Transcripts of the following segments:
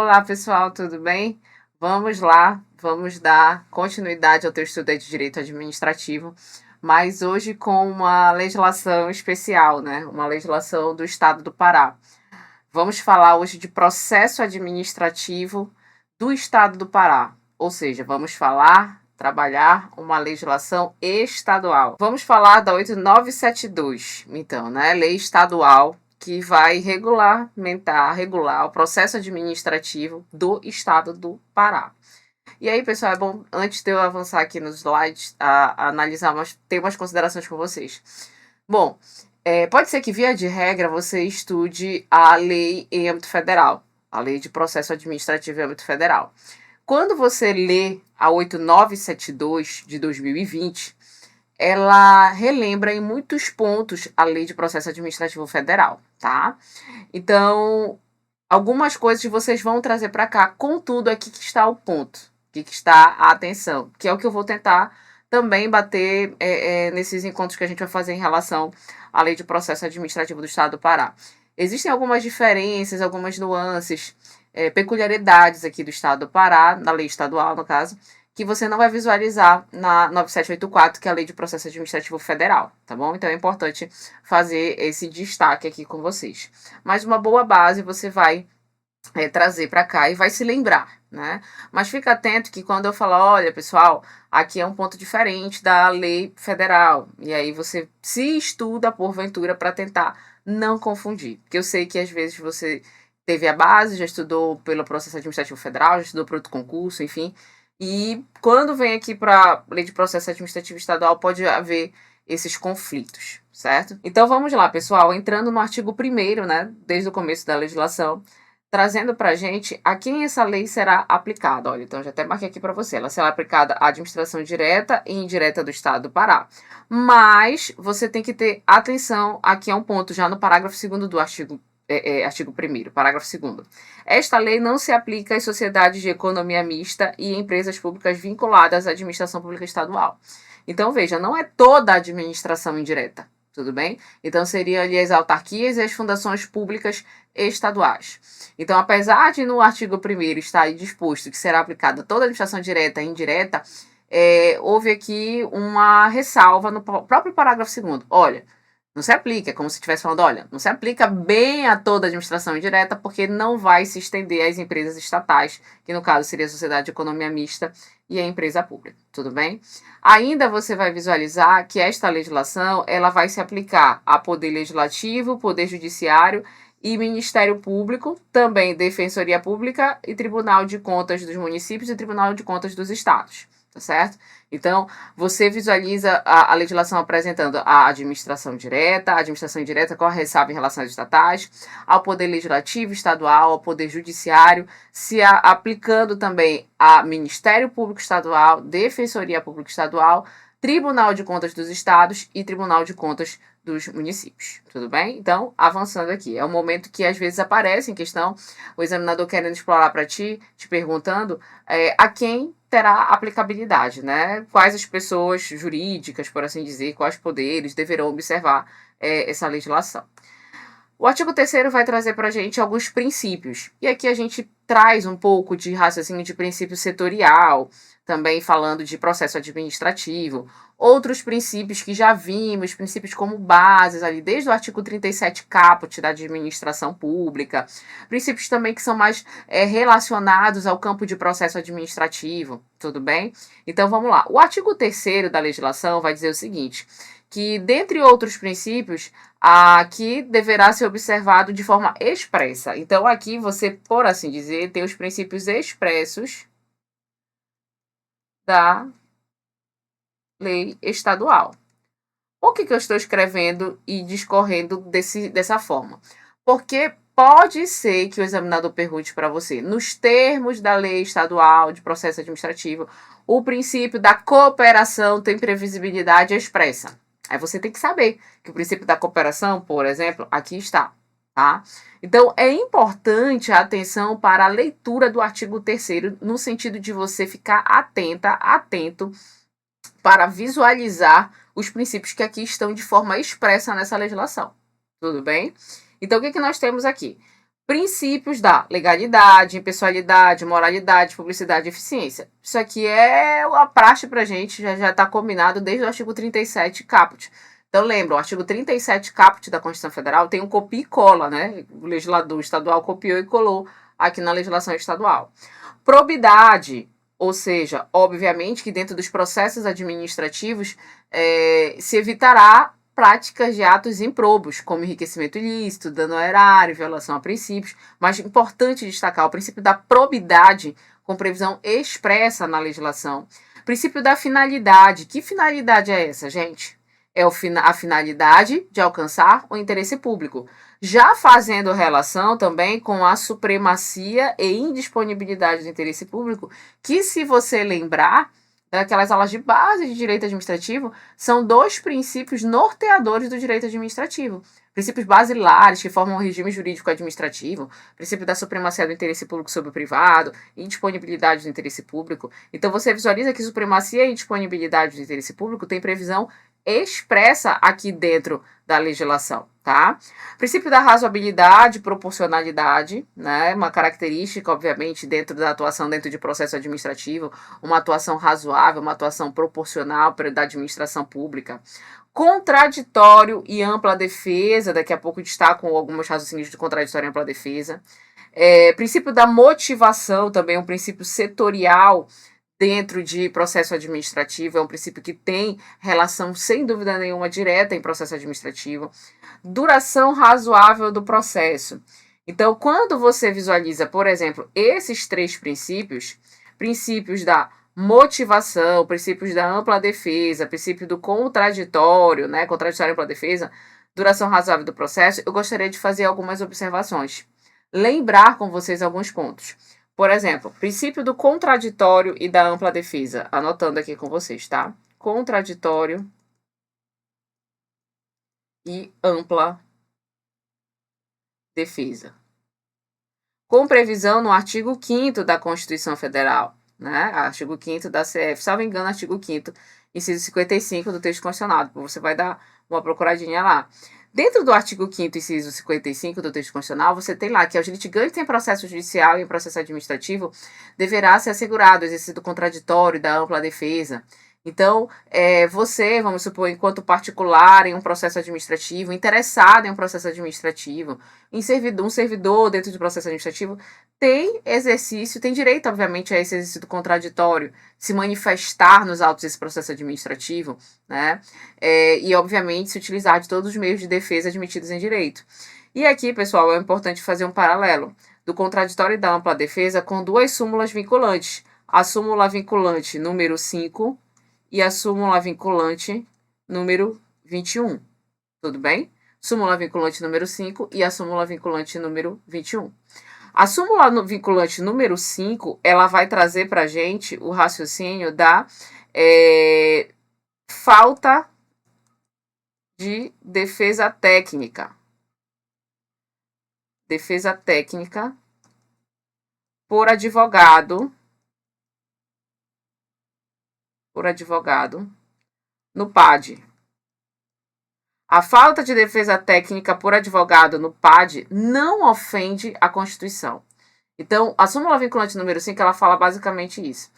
Olá, pessoal, tudo bem? Vamos lá, vamos dar continuidade ao teu estudo de Direito Administrativo, mas hoje com uma legislação especial, né? Uma legislação do Estado do Pará. Vamos falar hoje de processo administrativo do Estado do Pará, ou seja, vamos trabalhar uma legislação estadual. Vamos falar da 8972, então, né? Lei estadual que vai regular o processo administrativo do Estado do Pará. E aí, pessoal, é bom, antes de eu avançar aqui nos slides, analisar, ter umas considerações com vocês. Bom, pode ser que, via de regra, você estude a lei em âmbito federal, a lei de processo administrativo em âmbito federal. Quando você lê a 8972 de 2020, ela relembra em muitos pontos a lei de processo administrativo federal, tá? Então, algumas coisas vocês vão trazer para cá, contudo, aqui que está o ponto, aqui que está a atenção, que é o que eu vou tentar também bater nesses encontros que a gente vai fazer em relação à lei de processo administrativo do Estado do Pará. Existem algumas diferenças, algumas nuances, peculiaridades aqui do Estado do Pará, na lei estadual, no caso, que você não vai visualizar na 9784, que é a Lei de Processo Administrativo Federal, tá bom? Então é importante fazer esse destaque aqui com vocês. Mas uma boa base você vai trazer para cá e vai se lembrar, né? Mas fica atento que quando eu falar, olha, pessoal, aqui é um ponto diferente da lei federal, e aí você se estuda porventura para tentar não confundir, porque eu sei que às vezes você teve a base, já estudou pelo processo administrativo federal, já estudou para outro concurso, enfim, e quando vem aqui para lei de processo administrativo estadual pode haver esses conflitos, certo? Então vamos lá, pessoal, entrando no artigo 1º, né, desde o começo da legislação, trazendo para a gente a quem essa lei será aplicada. Olha, então já até marquei aqui para você. Ela será aplicada à administração direta e indireta do Estado do Pará. Mas você tem que ter atenção, aqui é um ponto já no parágrafo 2º do artigo 1º, parágrafo 2º. Esta lei não se aplica às sociedades de economia mista e empresas públicas vinculadas à administração pública estadual. Então, veja, não é toda a administração indireta, tudo bem? Então, seriam ali as autarquias e as fundações públicas estaduais. Então, apesar de no artigo 1º estar aí disposto que será aplicada toda a administração direta e indireta, houve aqui uma ressalva no próprio parágrafo 2º. Olha, não se aplica, é como se estivesse falando, olha, não se aplica bem a toda a administração indireta, porque não vai se estender às empresas estatais, que no caso seria a Sociedade de Economia Mista e a empresa pública, tudo bem? Ainda você vai visualizar que esta legislação, ela vai se aplicar a Poder Legislativo, Poder Judiciário e Ministério Público, também Defensoria Pública e Tribunal de Contas dos Municípios e Tribunal de Contas dos Estados, tá certo? Então, você visualiza a legislação apresentando a administração direta, a administração indireta com a ressalva em relação às estatais, ao Poder Legislativo Estadual, ao Poder Judiciário, se aplicando também a Ministério Público Estadual, Defensoria Pública Estadual, Tribunal de Contas dos Estados e Tribunal de Contas dos municípios, tudo bem? Então, avançando aqui, é um momento que às vezes aparece em questão, o examinador querendo explorar para ti, te perguntando a quem terá aplicabilidade, né? Quais as pessoas jurídicas, por assim dizer, quais poderes deverão observar essa legislação. O artigo 3º vai trazer para a gente alguns princípios, e aqui a gente traz um pouco de raciocínio de princípio setorial, também falando de processo administrativo, outros princípios que já vimos, princípios como bases ali, desde o artigo 37 caput da administração pública, princípios também que são mais relacionados ao campo de processo administrativo, tudo bem? Então vamos lá. O artigo 3º da legislação vai dizer o seguinte, que dentre outros princípios, aqui deverá ser observado de forma expressa. Então aqui você, por assim dizer, tem os princípios expressos da lei estadual. Por que eu estou escrevendo e discorrendo dessa forma? Porque pode ser que o examinador pergunte para você, nos termos da lei estadual de processo administrativo, o princípio da cooperação tem previsibilidade expressa. Aí você tem que saber que o princípio da cooperação, por exemplo, aqui está, tá? Então, é importante a atenção para a leitura do artigo 3º, no sentido de você ficar atento, para visualizar os princípios que aqui estão de forma expressa nessa legislação. Tudo bem? Então, o que nós temos aqui? Princípios da legalidade, impessoalidade, moralidade, publicidade e eficiência. Isso aqui é a praxe para a gente, já está combinado desde o artigo 37 caput. Então, lembra, o artigo 37 caput da Constituição Federal tem um copia e cola, né? O legislador estadual copiou e colou aqui na legislação estadual. Probidade, ou seja, obviamente que dentro dos processos administrativos se evitará práticas de atos improbos, como enriquecimento ilícito, dano ao erário, violação a princípios, mas importante destacar o princípio da probidade com previsão expressa na legislação. Princípio da finalidade. Que finalidade é essa, gente? É a finalidade de alcançar o interesse público, já fazendo relação também com a supremacia e indisponibilidade do interesse público, que, se você lembrar, daquelas aulas de base de direito administrativo, são dois princípios norteadores do direito administrativo. Princípios basilares que formam o regime jurídico administrativo, princípio da supremacia do interesse público sobre o privado, indisponibilidade do interesse público. Então, você visualiza que supremacia e indisponibilidade do interesse público tem previsão expressa aqui dentro da legislação, tá? Princípio da razoabilidade, proporcionalidade, né? Uma característica, obviamente, dentro da atuação dentro de processo administrativo, uma atuação razoável, uma atuação proporcional da administração pública. Contraditório e ampla defesa, daqui a pouco destaco alguns raciocínios de contraditório e ampla defesa. Princípio da motivação, também um princípio setorial dentro de processo administrativo, é um princípio que tem relação, sem dúvida nenhuma, direta em processo administrativo. Duração razoável do processo. Então, quando você visualiza, por exemplo, esses três princípios, princípios da motivação, princípios da ampla defesa, princípio do contraditório, né, contraditório e ampla defesa, duração razoável do processo, eu gostaria de fazer algumas observações. Lembrar com vocês alguns pontos. Por exemplo, princípio do contraditório e da ampla defesa. Anotando aqui com vocês, tá? Contraditório e ampla defesa. Com previsão no artigo 5º da Constituição Federal, né? Artigo 5º da CF, salvo engano, artigo 5º, inciso 55 do texto constitucional. Você vai dar uma procuradinha lá. Dentro do artigo 5º, inciso 55 do texto constitucional, você tem lá que aos litigantes em processo judicial e em processo administrativo deverá ser assegurado o exercício do contraditório e da ampla defesa. Então, você, vamos supor, enquanto particular em um processo administrativo, interessado em um processo administrativo, um servidor dentro do processo administrativo, tem direito, obviamente, a esse exercício do contraditório, se manifestar nos autos desse processo administrativo, né? E, obviamente, se utilizar de todos os meios de defesa admitidos em direito. E aqui, pessoal, é importante fazer um paralelo do contraditório e da ampla defesa com duas súmulas vinculantes. A súmula vinculante número 5 e a súmula vinculante número 21. Tudo bem? Súmula vinculante número 5 e a súmula vinculante número 21. A súmula vinculante número 5, ela vai trazer para a gente o raciocínio da falta de defesa técnica. Defesa técnica por advogado no PAD. A falta de defesa técnica por advogado no PAD não ofende a Constituição. Então, a súmula vinculante número 5, ela fala basicamente isso.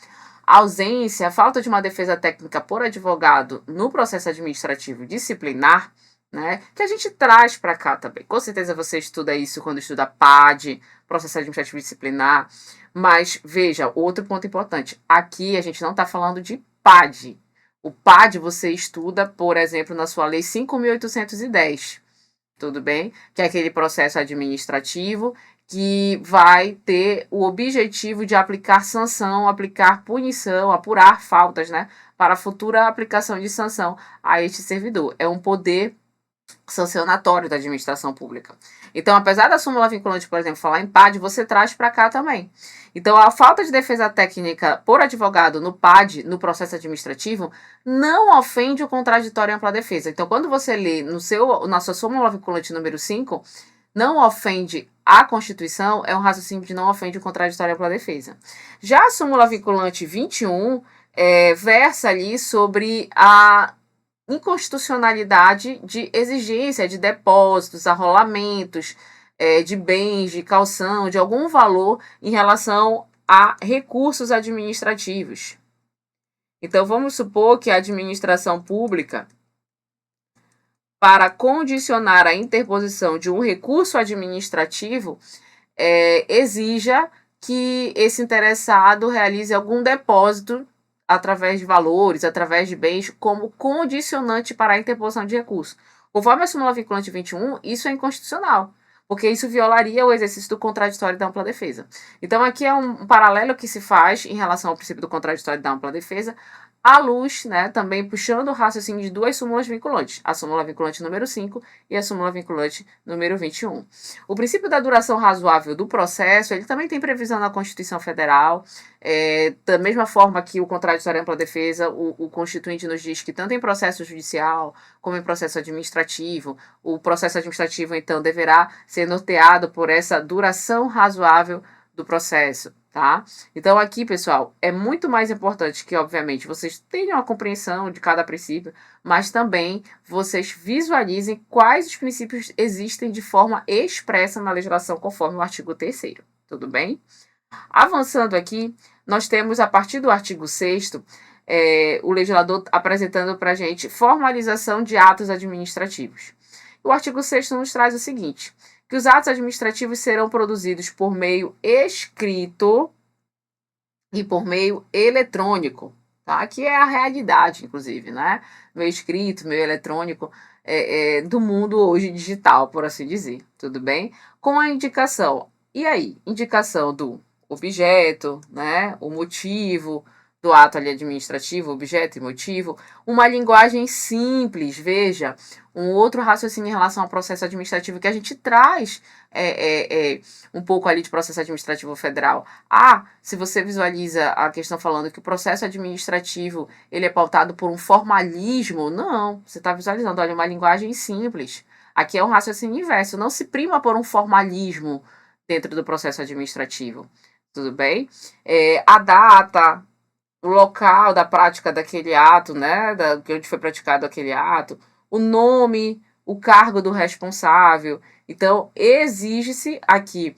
A ausência, a falta de uma defesa técnica por advogado no processo administrativo disciplinar, né, que a gente traz para cá também. Com certeza você estuda isso quando estuda PAD, processo administrativo disciplinar, mas veja, outro ponto importante, aqui a gente não está falando de PAD. O PAD você estuda, por exemplo, na sua lei 5.810, tudo bem? Que é aquele processo administrativo que vai ter o objetivo de aplicar sanção, aplicar punição, apurar faltas, né, para a futura aplicação de sanção a este servidor. É um poder sancionatório da administração pública. Então, apesar da súmula vinculante, por exemplo, falar em PAD, você traz para cá também. Então, a falta de defesa técnica por advogado no PAD, no processo administrativo, não ofende o contraditório e ampla defesa. Então, quando você lê na sua súmula vinculante número 5, não ofende a Constituição, é um raciocínio de não ofende o contraditório e ampla defesa. Já a súmula vinculante 21 versa ali sobre a inconstitucionalidade de exigência de depósitos, arrolamentos, de bens, de calção, de algum valor em relação a recursos administrativos. Então, vamos supor que a administração pública, para condicionar a interposição de um recurso administrativo, exija que esse interessado realize algum depósito através de valores, através de bens, como condicionante para a interposição de recurso. Conforme a súmula vinculante 21, isso é inconstitucional, porque isso violaria o exercício do contraditório da ampla defesa. Então, aqui é um paralelo que se faz em relação ao princípio do contraditório da ampla defesa, à luz, né, também puxando o raciocínio de duas súmulas vinculantes, a súmula vinculante número 5 e a súmula vinculante número 21. O princípio da duração razoável do processo, ele também tem previsão na Constituição Federal, da mesma forma que o contraditório ampla defesa, o Constituinte nos diz que tanto em processo judicial como em processo administrativo, o processo administrativo, então, deverá ser norteado por essa duração razoável do processo. Tá? Então, aqui, pessoal, é muito mais importante que, obviamente, vocês tenham a compreensão de cada princípio, mas também vocês visualizem quais os princípios existem de forma expressa na legislação, conforme o artigo 3º. Tudo bem? Avançando aqui, nós temos, a partir do artigo 6º, o legislador apresentando para a gente formalização de atos administrativos. O artigo 6º nos traz o seguinte: que os atos administrativos serão produzidos por meio escrito e por meio eletrônico, tá? Que é a realidade, inclusive, né? Meio escrito, meio eletrônico, do mundo hoje digital, por assim dizer, tudo bem? Com a indicação, e aí? Indicação do objeto, né? O motivo do ato ali administrativo, objeto e motivo, uma linguagem simples, veja, um outro raciocínio em relação ao processo administrativo que a gente traz um pouco ali de processo administrativo federal. Se você visualiza a questão falando que o processo administrativo ele é pautado por um formalismo, não, você está visualizando, olha, uma linguagem simples. Aqui é um raciocínio inverso, não se prima por um formalismo dentro do processo administrativo, tudo bem? A data, o local da prática daquele ato, né, onde foi praticado aquele ato, o nome, o cargo do responsável. Então, exige-se aqui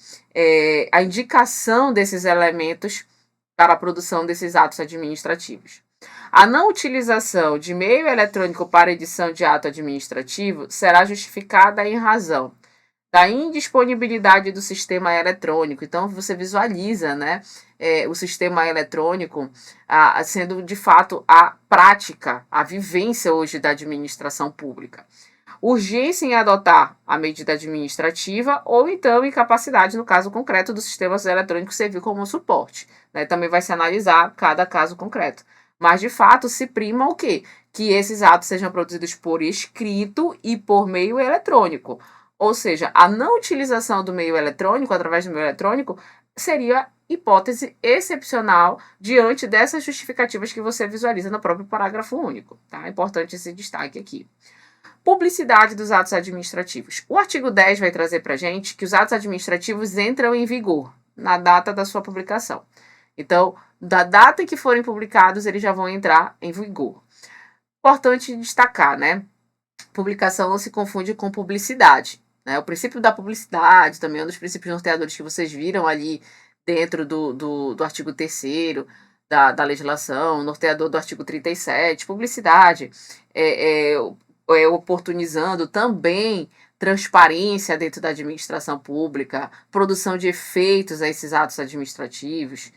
a indicação desses elementos para a produção desses atos administrativos. A não utilização de meio eletrônico para edição de ato administrativo será justificada em razão da indisponibilidade do sistema eletrônico. Então, você visualiza, né, o sistema eletrônico sendo, de fato, a prática, a vivência hoje da administração pública. Urgência em adotar a medida administrativa ou, então, incapacidade, no caso concreto, dos sistemas eletrônicos servir como suporte. Né? Também vai se analisar cada caso concreto. Mas, de fato, se prima o quê? Que esses atos sejam produzidos por escrito e por meio eletrônico. Ou seja, a não utilização do meio eletrônico, através do meio eletrônico, seria hipótese excepcional diante dessas justificativas que você visualiza no próprio parágrafo único. Tá? É importante esse destaque aqui. Publicidade dos atos administrativos. O artigo 10 vai trazer para a gente que os atos administrativos entram em vigor na data da sua publicação. Então, da data em que forem publicados, eles já vão entrar em vigor. Importante destacar, né? Publicação não se confunde com publicidade. Né? O princípio da publicidade também é um dos princípios norteadores que vocês viram ali dentro do artigo 3º da legislação, norteador do artigo 37, publicidade, oportunizando também transparência dentro da administração pública, produção de efeitos a esses atos administrativos.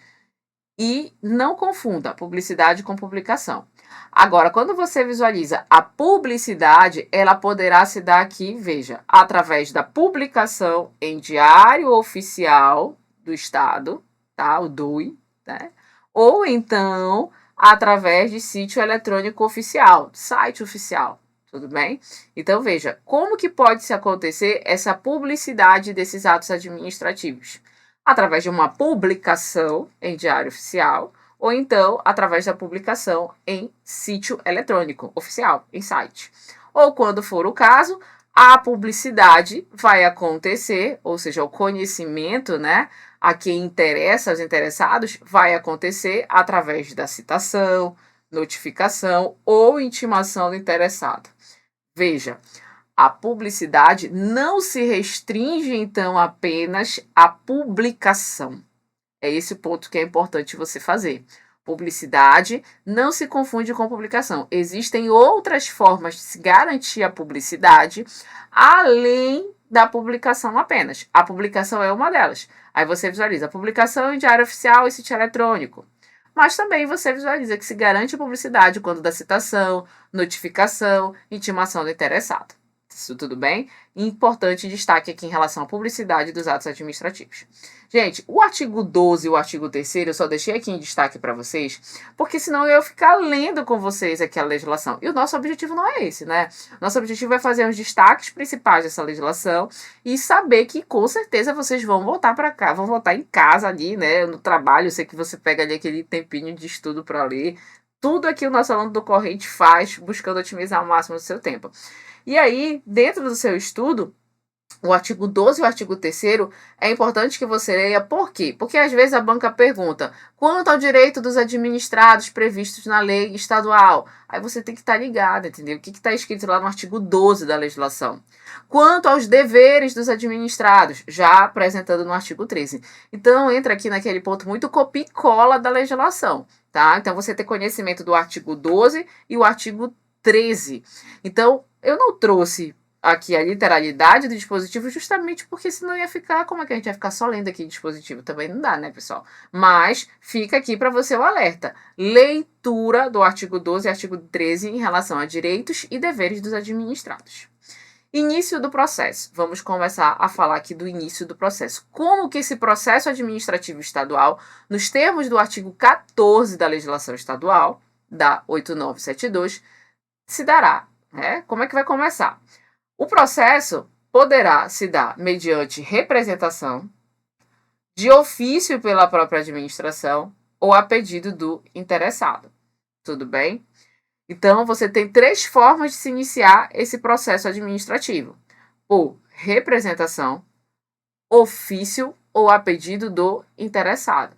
E não confunda publicidade com publicação. Agora, quando você visualiza a publicidade, ela poderá se dar aqui, veja, através da publicação em Diário Oficial do Estado, tá? O DOI, né? Ou então através de sítio eletrônico oficial, site oficial, tudo bem? Então, veja, como que pode se acontecer essa publicidade desses atos administrativos? Através de uma publicação em Diário Oficial, ou então através da publicação em sítio eletrônico oficial, em site. Ou, quando for o caso, a publicidade vai acontecer, ou seja, o conhecimento, né, a quem interessa, aos interessados, vai acontecer através da citação, notificação ou intimação do interessado. Veja, A publicidade não se restringe, então, apenas à publicação. É esse ponto que é importante você fazer. Publicidade não se confunde com publicação. Existem outras formas de se garantir a publicidade além da publicação apenas. A publicação é uma delas. Aí você visualiza a publicação em diário oficial e sítio eletrônico. Mas também você visualiza que se garante a publicidade quando da citação, notificação, intimação do interessado. Isso tudo bem? Importante destaque aqui em relação à publicidade dos atos administrativos. Gente, o artigo 12 e o artigo 3º eu só deixei aqui em destaque para vocês, porque senão eu ia ficar lendo com vocês aqui a legislação. E o nosso objetivo não é esse, né? Nosso objetivo é fazer os destaques principais dessa legislação e saber que com certeza vocês vão voltar para cá, vão voltar em casa ali, né? No trabalho, eu sei que você pega ali aquele tempinho de estudo para ler. Tudo aqui o nosso aluno do Corrente faz, buscando otimizar ao máximo o seu tempo. E aí, dentro do seu estudo, o artigo 12 e o artigo 3º é importante que você leia. Por quê? Porque às vezes a banca pergunta quanto ao direito dos administrados previstos na lei estadual. Aí você tem que estar ligado, entendeu? O que está escrito lá no artigo 12 da legislação. Quanto aos deveres dos administrados, já apresentando no artigo 13. Então, entra aqui naquele ponto muito copia e cola da legislação, tá? Então, você tem conhecimento do artigo 12 e o artigo 13. Então, eu não trouxe aqui a literalidade do dispositivo justamente porque senão ia ficar, como é que a gente vai ficar só lendo aqui dispositivo? Também não dá, né, pessoal? Mas fica aqui para você o alerta. Leitura do artigo 12 e artigo 13 em relação a direitos e deveres dos administrados. Início do processo. Vamos começar a falar aqui do início do processo. Como que esse processo administrativo estadual, nos termos do artigo 14 da legislação estadual, da 8972, se dará, né? Como é que vai começar? O processo poderá se dar mediante representação, de ofício pela própria administração ou a pedido do interessado. Tudo bem? Então, você tem 3 formas de se iniciar esse processo administrativo: por representação, ofício ou a pedido do interessado.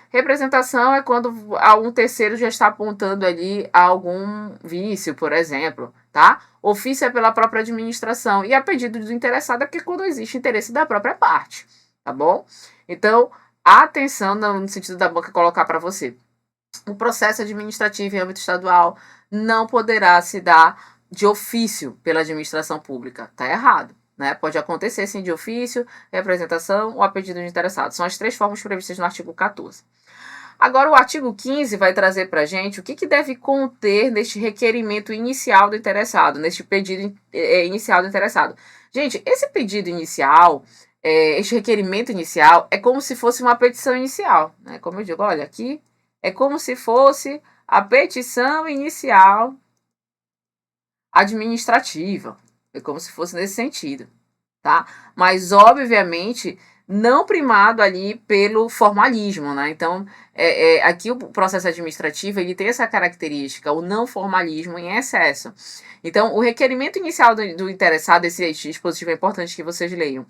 Representação é quando um terceiro já está apontando ali algum vício, por exemplo, tá? Ofício é pela própria administração e a pedido do interessado é porque quando existe interesse da própria parte, tá bom? Então, atenção no sentido da banca colocar para você. O processo administrativo em âmbito estadual não poderá se dar de ofício pela administração pública. Tá errado, né? Pode acontecer sim de ofício, representação ou a pedido de interessado. São as 3 formas previstas no artigo 14. Agora, o artigo 15 vai trazer para a gente o que deve conter neste requerimento inicial do interessado, neste pedido inicial do interessado. Gente, esse pedido inicial, este requerimento inicial, é como se fosse uma petição inicial, né? Como eu digo, olha, aqui é como se fosse a petição inicial administrativa. É como se fosse nesse sentido, tá? Mas, obviamente, não primado ali pelo formalismo, né? Então, aqui o processo administrativo, ele tem essa característica, o não formalismo em excesso. Então, o requerimento inicial do interessado, esse dispositivo é importante que vocês leiam.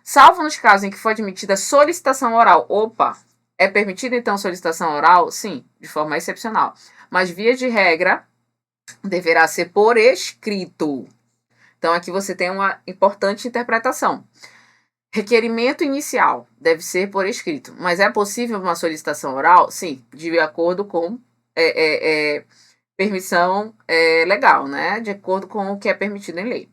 Salvo nos casos em que for admitida solicitação oral. Opa! É permitida, então, solicitação oral? Sim, de forma excepcional. Mas, via de regra, deverá ser por escrito. Então, aqui você tem uma importante interpretação. Requerimento inicial deve ser por escrito. Mas é possível uma solicitação oral? Sim, de acordo com permissão legal, né? De acordo com o que é permitido em lei.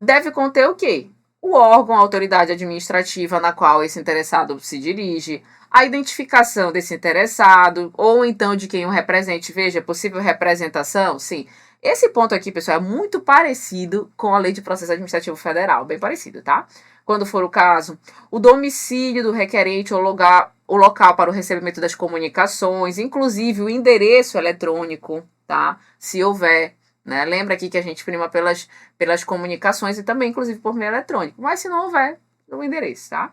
Deve conter o quê? O órgão, a autoridade administrativa na qual esse interessado se dirige, a identificação desse interessado, ou então de quem o represente. Veja, possível representação? Sim. Esse ponto aqui, pessoal, é muito parecido com a Lei de Processo Administrativo Federal, bem parecido, tá? Quando for o caso, o domicílio do requerente ou o local para o recebimento das comunicações, inclusive o endereço eletrônico, tá? Se houver, né? Lembra aqui que a gente prima pelas comunicações e também, inclusive, por meio eletrônico. Mas se não houver, o endereço, tá?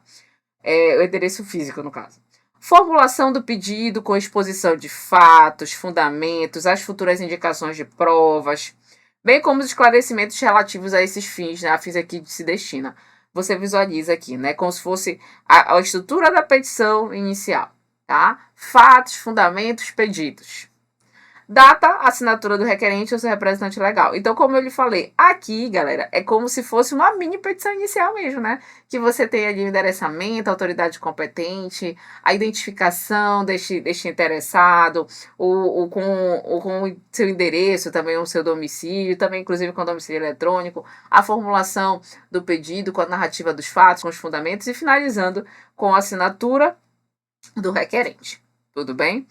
O endereço físico, no caso. Formulação do pedido com exposição de fatos, fundamentos, as futuras indicações de provas, bem como os esclarecimentos relativos a esses fins, né? A fins aqui se destina. Você visualiza aqui, né? Como se fosse a estrutura da petição inicial, tá? Fatos, fundamentos, pedidos. Data, assinatura do requerente ou seu representante legal. Então, como eu lhe falei, aqui, galera, é como se fosse uma mini petição inicial mesmo, né? Que você tem ali o endereçamento, a autoridade competente, a identificação deste interessado, com o seu endereço, também o seu domicílio, também inclusive com o domicílio eletrônico, a formulação do pedido, com a narrativa dos fatos, com os fundamentos e finalizando com a assinatura do requerente. Tudo bem?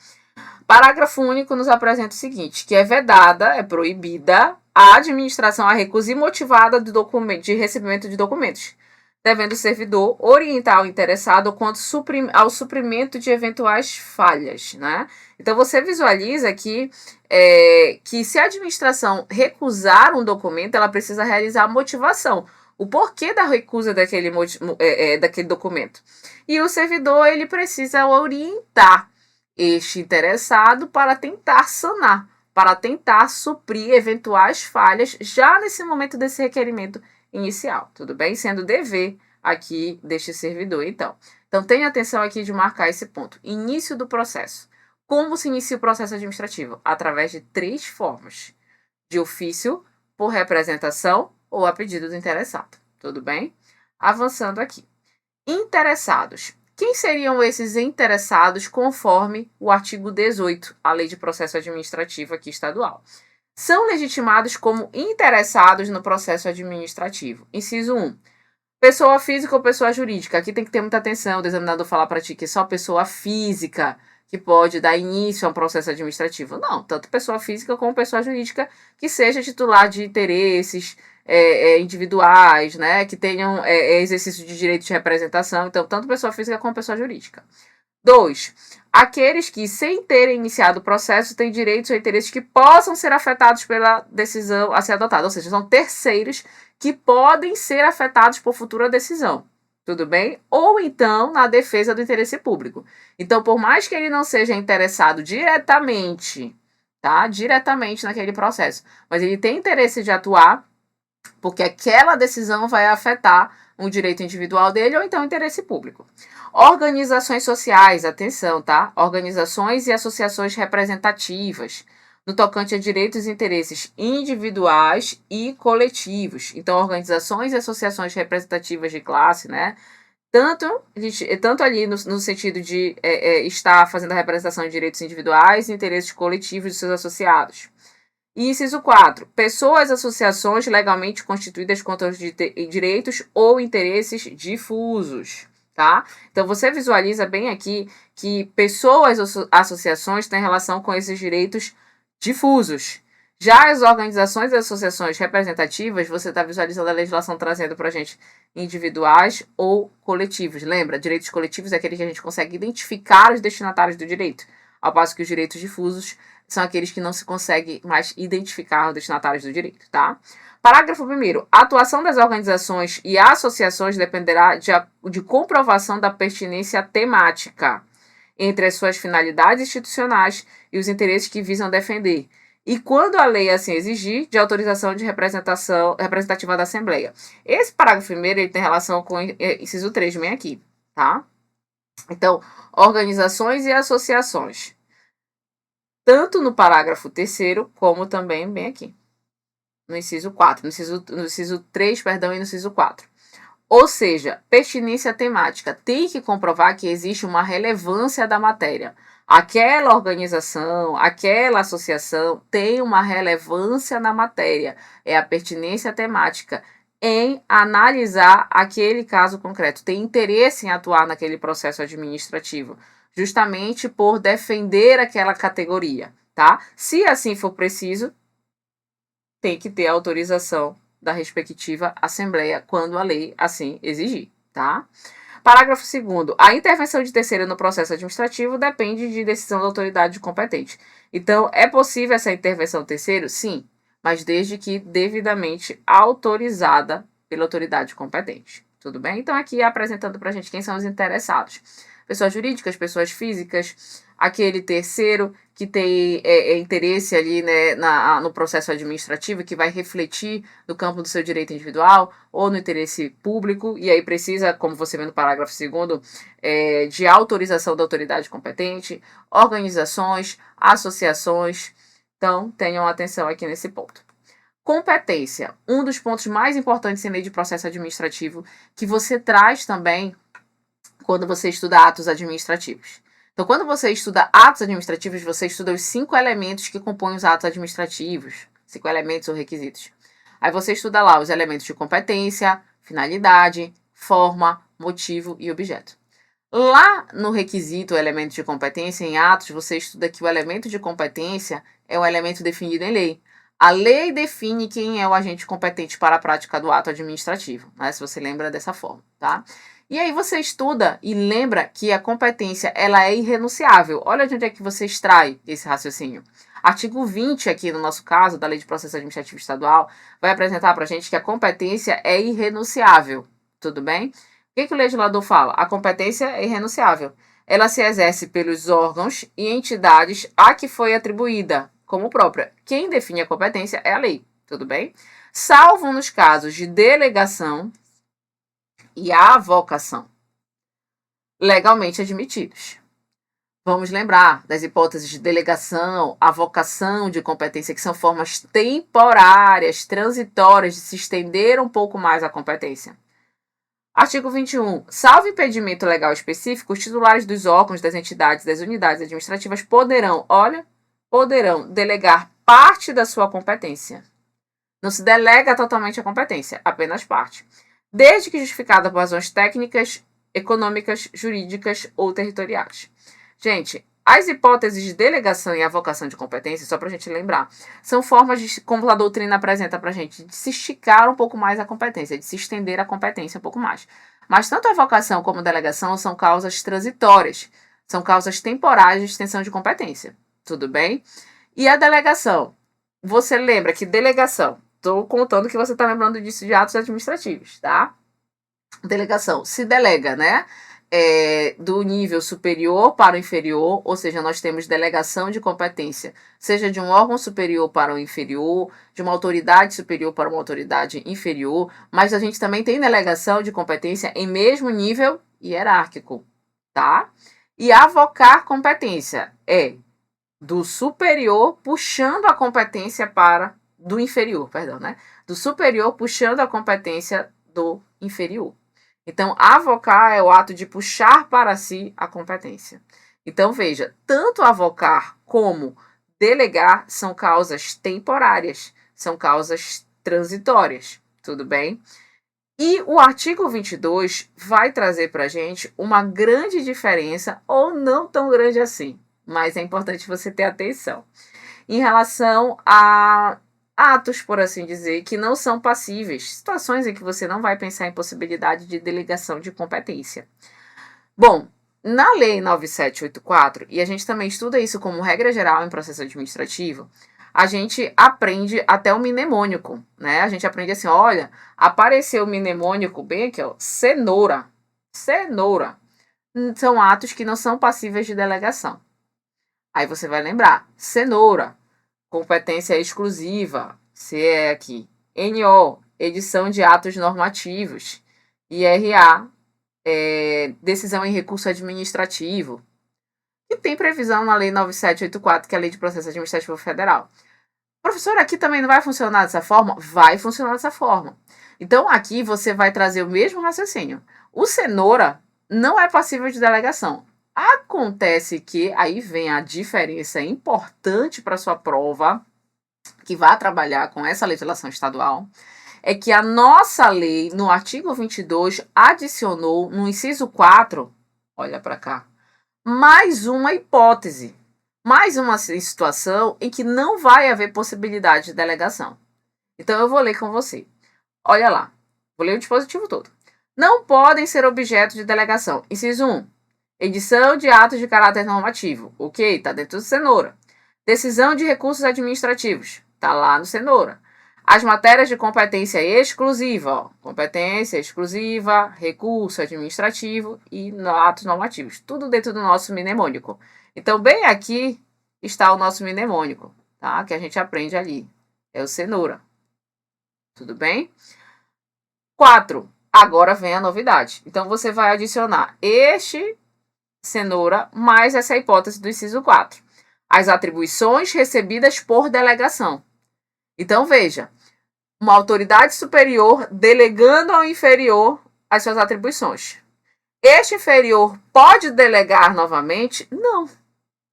Parágrafo único nos apresenta o seguinte, que é vedada, é proibida a administração à recusa imotivada de recebimento de documentos, devendo o servidor orientar o interessado quanto ao suprimento de eventuais falhas, né? Então, você visualiza que se a administração recusar um documento, ela precisa realizar a motivação, o porquê da recusa daquele documento. E o servidor, ele precisa orientar este interessado para tentar sanar, para tentar suprir eventuais falhas já nesse momento desse requerimento inicial, tudo bem? Sendo dever aqui deste servidor, então. Então, tenha atenção aqui de marcar esse ponto. Início do processo. Como se inicia o processo administrativo? Através de 3 formas. De ofício, por representação ou a pedido do interessado, tudo bem? Avançando aqui. Interessados. Quem seriam esses interessados conforme o artigo 18, a Lei de Processo Administrativo aqui estadual? São legitimados como interessados no processo administrativo. Inciso 1. Pessoa física ou pessoa jurídica. Aqui tem que ter muita atenção, o examinador falar para ti que é só pessoa física que pode dar início a um processo administrativo. Não, tanto pessoa física como pessoa jurídica que seja titular de interesses individuais, né, que tenham exercício de direito de representação, então tanto pessoa física como pessoa jurídica. 2. Aqueles que, sem terem iniciado o processo, têm direitos ou interesses que possam ser afetados pela decisão a ser adotada, ou seja, são terceiros que podem ser afetados por futura decisão, tudo bem? Ou então na defesa do interesse público. Então, por mais que ele não seja interessado diretamente, tá? Diretamente naquele processo, mas ele tem interesse de atuar, porque aquela decisão vai afetar um direito individual dele ou então interesse público. Organizações sociais, atenção, tá? Organizações e associações representativas, no tocante a direitos e interesses individuais e coletivos. Então, organizações e associações representativas de classe, né? Tanto ali no sentido de estar fazendo a representação de direitos individuais e interesses coletivos de seus associados. E inciso 4. Pessoas, associações legalmente constituídas contra os direitos ou interesses difusos, tá? Então, você visualiza bem aqui que pessoas, associações têm relação com esses direitos difusos. Já as organizações e associações representativas, você está visualizando a legislação trazendo para a gente individuais ou coletivos. Lembra, direitos coletivos é aquele que a gente consegue identificar os destinatários do direito, ao passo que os direitos difusos são aqueles que não se consegue mais identificar os destinatários do direito, tá? Parágrafo 1º. A atuação das organizações e associações dependerá de comprovação da pertinência temática entre as suas finalidades institucionais e os interesses que visam defender. E quando a lei assim exigir, de autorização de representação representativa da Assembleia. Esse parágrafo 1º, ele tem relação com inciso 3, bem aqui, tá? Então, organizações e associações. Tanto no parágrafo 3º, como também bem aqui. No inciso 4, no inciso 3, perdão, e no inciso 4. Ou seja, pertinência temática. Tem que comprovar que existe uma relevância da matéria. Aquela organização, aquela associação tem uma relevância na matéria. É a pertinência temática em analisar aquele caso concreto. Tem interesse em atuar naquele processo administrativo, justamente por defender aquela categoria, tá? Se assim for preciso, tem que ter autorização da respectiva Assembleia quando a lei assim exigir, tá? Parágrafo 2º. A intervenção de terceiro no processo administrativo depende de decisão da autoridade competente. Então, é possível essa intervenção de terceiro? Sim, mas desde que devidamente autorizada pela autoridade competente. Tudo bem? Então, aqui apresentando para a gente quem são os interessados. Pessoas jurídicas, pessoas físicas, aquele terceiro que tem interesse ali, né, no processo administrativo, que vai refletir no campo do seu direito individual ou no interesse público, e aí precisa, como você vê no parágrafo 2º, de autorização da autoridade competente, organizações, associações Então, tenham atenção aqui nesse ponto. Competência, um dos pontos mais importantes em lei de processo administrativo, que você traz também quando você estuda atos administrativos. Então, quando você estuda atos administrativos, você estuda os 5 elementos que compõem os atos administrativos, 5 elementos ou requisitos. Aí você estuda lá os elementos de competência, finalidade, forma, motivo e objeto. Lá no requisito, elemento de competência, em atos, você estuda que o elemento de competência é um elemento definido em lei. A lei define quem é o agente competente para a prática do ato administrativo, né? Se você lembra dessa forma, tá? E aí você estuda e lembra que a competência, ela é irrenunciável. Olha de onde é que você extrai esse raciocínio. Artigo 20 aqui, no nosso caso, da Lei de Processo Administrativo Estadual, vai apresentar para a gente que a competência é irrenunciável. Tudo bem? O que o legislador fala? A competência é irrenunciável. Ela se exerce pelos órgãos e entidades a que foi atribuída como própria. Quem define a competência é a lei, tudo bem? Salvo nos casos de delegação e avocação, legalmente admitidos. Vamos lembrar das hipóteses de delegação, avocação de competência, que são formas temporárias, transitórias de se estender um pouco mais a competência. Artigo 21. Salvo impedimento legal específico, os titulares dos órgãos, das entidades, das unidades administrativas poderão delegar parte da sua competência. Não se delega totalmente a competência, apenas parte. Desde que justificada por razões técnicas, econômicas, jurídicas ou territoriais. Gente, as hipóteses de delegação e avocação de competência, só para a gente lembrar, são formas de, como a doutrina apresenta para a gente, de se esticar um pouco mais a competência, de se estender a competência um pouco mais. Mas tanto a avocação como a delegação são causas transitórias, são causas temporárias de extensão de competência. Tudo bem? E a delegação? Você lembra que delegação, estou contando que você está lembrando disso de atos administrativos, tá? Delegação, se delega, né? Do nível superior para o inferior, ou seja, nós temos delegação de competência, seja de um órgão superior para o inferior, de uma autoridade superior para uma autoridade inferior, mas a gente também tem delegação de competência em mesmo nível hierárquico, tá? E avocar competência é do superior puxando a competência para do inferior, perdão, né? Do superior puxando a competência do inferior. Então, avocar é o ato de puxar para si a competência. Então, veja, tanto avocar como delegar são causas temporárias, são causas transitórias, tudo bem? E o artigo 22 vai trazer para a gente uma grande diferença, ou não tão grande assim, mas é importante você ter atenção, em relação a atos, por assim dizer, que não são passíveis, situações em que você não vai pensar em possibilidade de delegação de competência. Bom, na Lei 9784, e a gente também estuda isso como regra geral em processo administrativo, a gente aprende até o mnemônico, né? A gente aprende assim, olha, apareceu o mnemônico bem aqui, ó, cenoura. Cenoura. São atos que não são passíveis de delegação. Aí você vai lembrar, cenoura, competência exclusiva, CE aqui. NO, edição de atos normativos. IRA, decisão em recurso administrativo. E tem previsão na Lei 9784, que é a Lei de Processo Administrativo Federal. Professor, aqui também não vai funcionar dessa forma? Vai funcionar dessa forma. Então, aqui você vai trazer o mesmo raciocínio. O cenoura não é passível de delegação. Acontece que aí vem a diferença importante para sua prova, que vai trabalhar com essa legislação estadual, é que a nossa lei, no artigo 22, adicionou no inciso 4, olha para cá, mais uma hipótese, mais uma situação em que não vai haver possibilidade de delegação. Então, eu vou ler com você. Olha lá, vou ler o dispositivo todo. Não podem ser objeto de delegação. Inciso 1. Edição de atos de caráter normativo. Ok, está dentro do cenoura. Decisão de recursos administrativos. Está lá no cenoura. As matérias de competência exclusiva. Ó, competência exclusiva, recurso administrativo e atos normativos. Tudo dentro do nosso mnemônico. Então, bem aqui está o nosso mnemônico, tá? Que a gente aprende ali. É o cenoura. Tudo bem? 4. Agora vem a novidade. Então, você vai adicionar este cenoura mais essa hipótese do inciso 4. as atribuições recebidas por delegação. Então, veja, uma autoridade superior delegando ao inferior as suas atribuições. Este inferior pode delegar novamente? Não,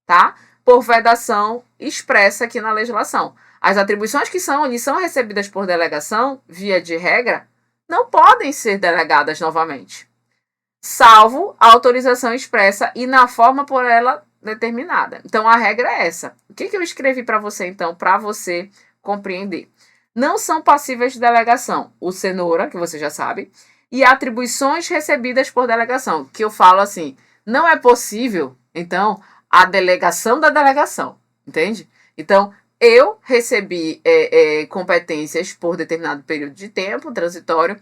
tá? Por vedação expressa aqui na legislação. As atribuições que lhes são recebidas por delegação, via de regra, não podem ser delegadas novamente, salvo a autorização expressa e na forma por ela determinada. Então, a regra é essa. O que eu escrevi para você, então, para você compreender? Não são passíveis de delegação o cenoura, que você já sabe, e atribuições recebidas por delegação, que eu falo assim, não é possível, então, a delegação da delegação, entende? Então, eu recebi competências por determinado período de tempo transitório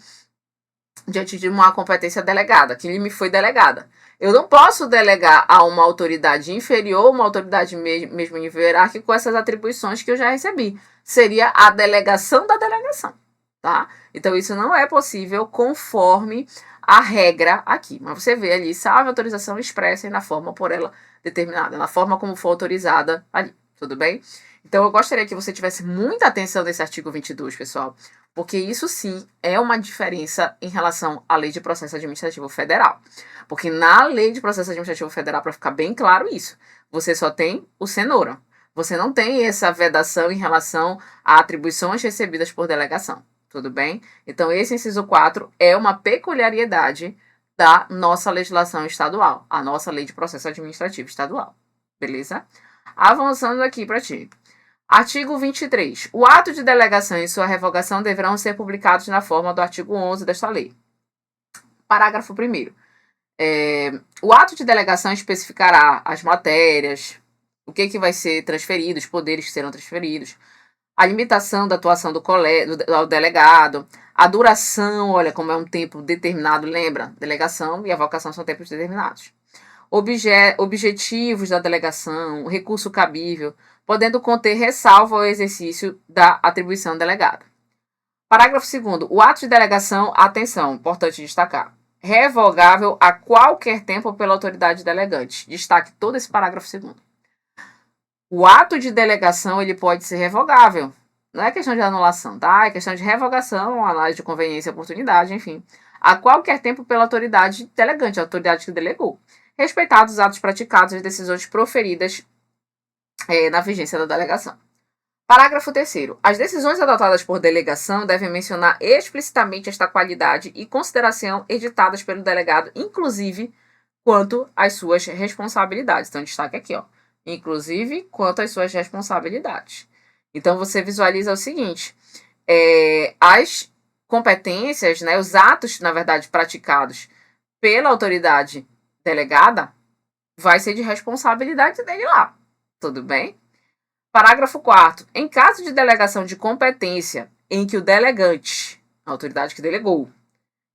diante de uma competência delegada, que me foi delegada. Eu não posso delegar a uma autoridade inferior, uma autoridade mesmo nível hierárquico, com essas atribuições que eu já recebi. Seria a delegação da delegação, tá? Então, isso não é possível conforme a regra aqui. Mas você vê ali, salve autorização expressa e na forma por ela determinada, na forma como for autorizada ali, tudo bem? Então, eu gostaria que você tivesse muita atenção nesse artigo 22, pessoal, porque isso sim é uma diferença em relação à Lei de Processo Administrativo Federal. Porque na Lei de Processo Administrativo Federal, para ficar bem claro isso, você só tem o cenoura. Você não tem essa vedação em relação a atribuições recebidas por delegação, tudo bem? Então, esse inciso 4 é uma peculiaridade da nossa legislação estadual, a nossa Lei de Processo Administrativo Estadual, beleza? Avançando aqui para ti. Artigo 23. O ato de delegação e sua revogação deverão ser publicados na forma do artigo 11 desta lei. Parágrafo 1º. O ato de delegação especificará as matérias, o que vai ser transferido, os poderes que serão transferidos, a limitação da atuação do delegado, a duração, olha como é um tempo determinado, lembra? Delegação e avocação são tempos determinados. Objetivos da delegação, o recurso cabível, podendo conter ressalva ao exercício da atribuição delegada. Parágrafo 2º. O ato de delegação, atenção, importante destacar, revogável a qualquer tempo pela autoridade delegante. Destaque todo esse parágrafo 2º. O ato de delegação, ele pode ser revogável. Não é questão de anulação, tá? É questão de revogação, análise de conveniência e oportunidade, enfim. A qualquer tempo pela autoridade delegante, a autoridade que delegou. Respeitados os atos praticados e as decisões proferidas na vigência da delegação. Parágrafo 3º. As decisões adotadas por delegação devem mencionar explicitamente esta qualidade e consideração editadas pelo delegado, inclusive quanto às suas responsabilidades. Então, destaque aqui, ó. Inclusive quanto às suas responsabilidades. Então, você visualiza o seguinte, as competências, né, os atos, na verdade, praticados pela autoridade delegada, vai ser de responsabilidade dele lá, tudo bem? Parágrafo 4º. Em caso de delegação de competência em que o delegante, a autoridade que delegou,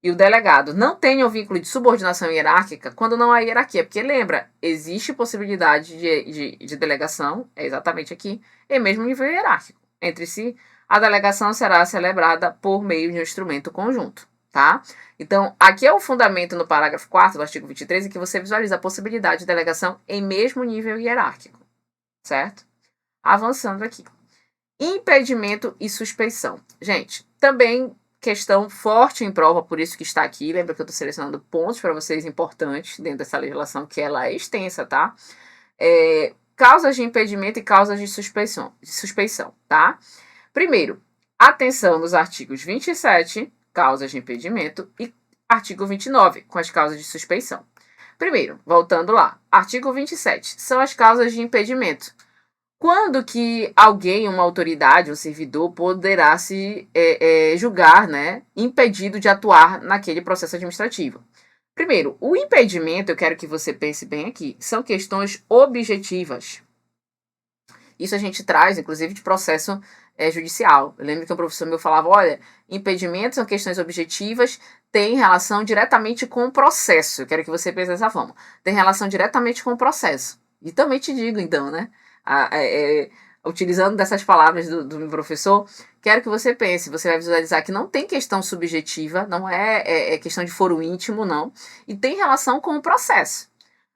e o delegado não tenham vínculo de subordinação hierárquica, quando não há hierarquia, porque lembra, existe possibilidade de delegação, é exatamente aqui, em mesmo nível hierárquico. Entre si, a delegação será celebrada por meio de um instrumento conjunto, tá? Então, aqui é o fundamento no parágrafo 4º do artigo 23, em que você visualiza a possibilidade de delegação em mesmo nível hierárquico, certo? Avançando aqui. Impedimento e suspeição. Gente, também questão forte em prova, por isso que está aqui. Lembra que eu estou selecionando pontos para vocês importantes dentro dessa legislação, que ela é extensa, tá? Causas de impedimento e causas de suspeição, tá? Primeiro, atenção nos artigos 27, causas de impedimento, e artigo 29, com as causas de suspeição. Primeiro, voltando lá, artigo 27, são as causas de impedimento. Quando que alguém, uma autoridade, um servidor, poderá se julgar, né, impedido de atuar naquele processo administrativo? Primeiro, o impedimento, eu quero que você pense bem aqui, são questões objetivas. Isso a gente traz, inclusive, de processo judicial. Eu lembro que um professor meu falava, olha, impedimentos são questões objetivas, tem relação diretamente com o processo. Eu quero que você pense dessa forma. Tem relação diretamente com o processo. E também te digo, então, né? Utilizando dessas palavras do meu professor, quero que você pense, você vai visualizar que não tem questão subjetiva, não é questão de foro íntimo, não, e tem relação com o processo.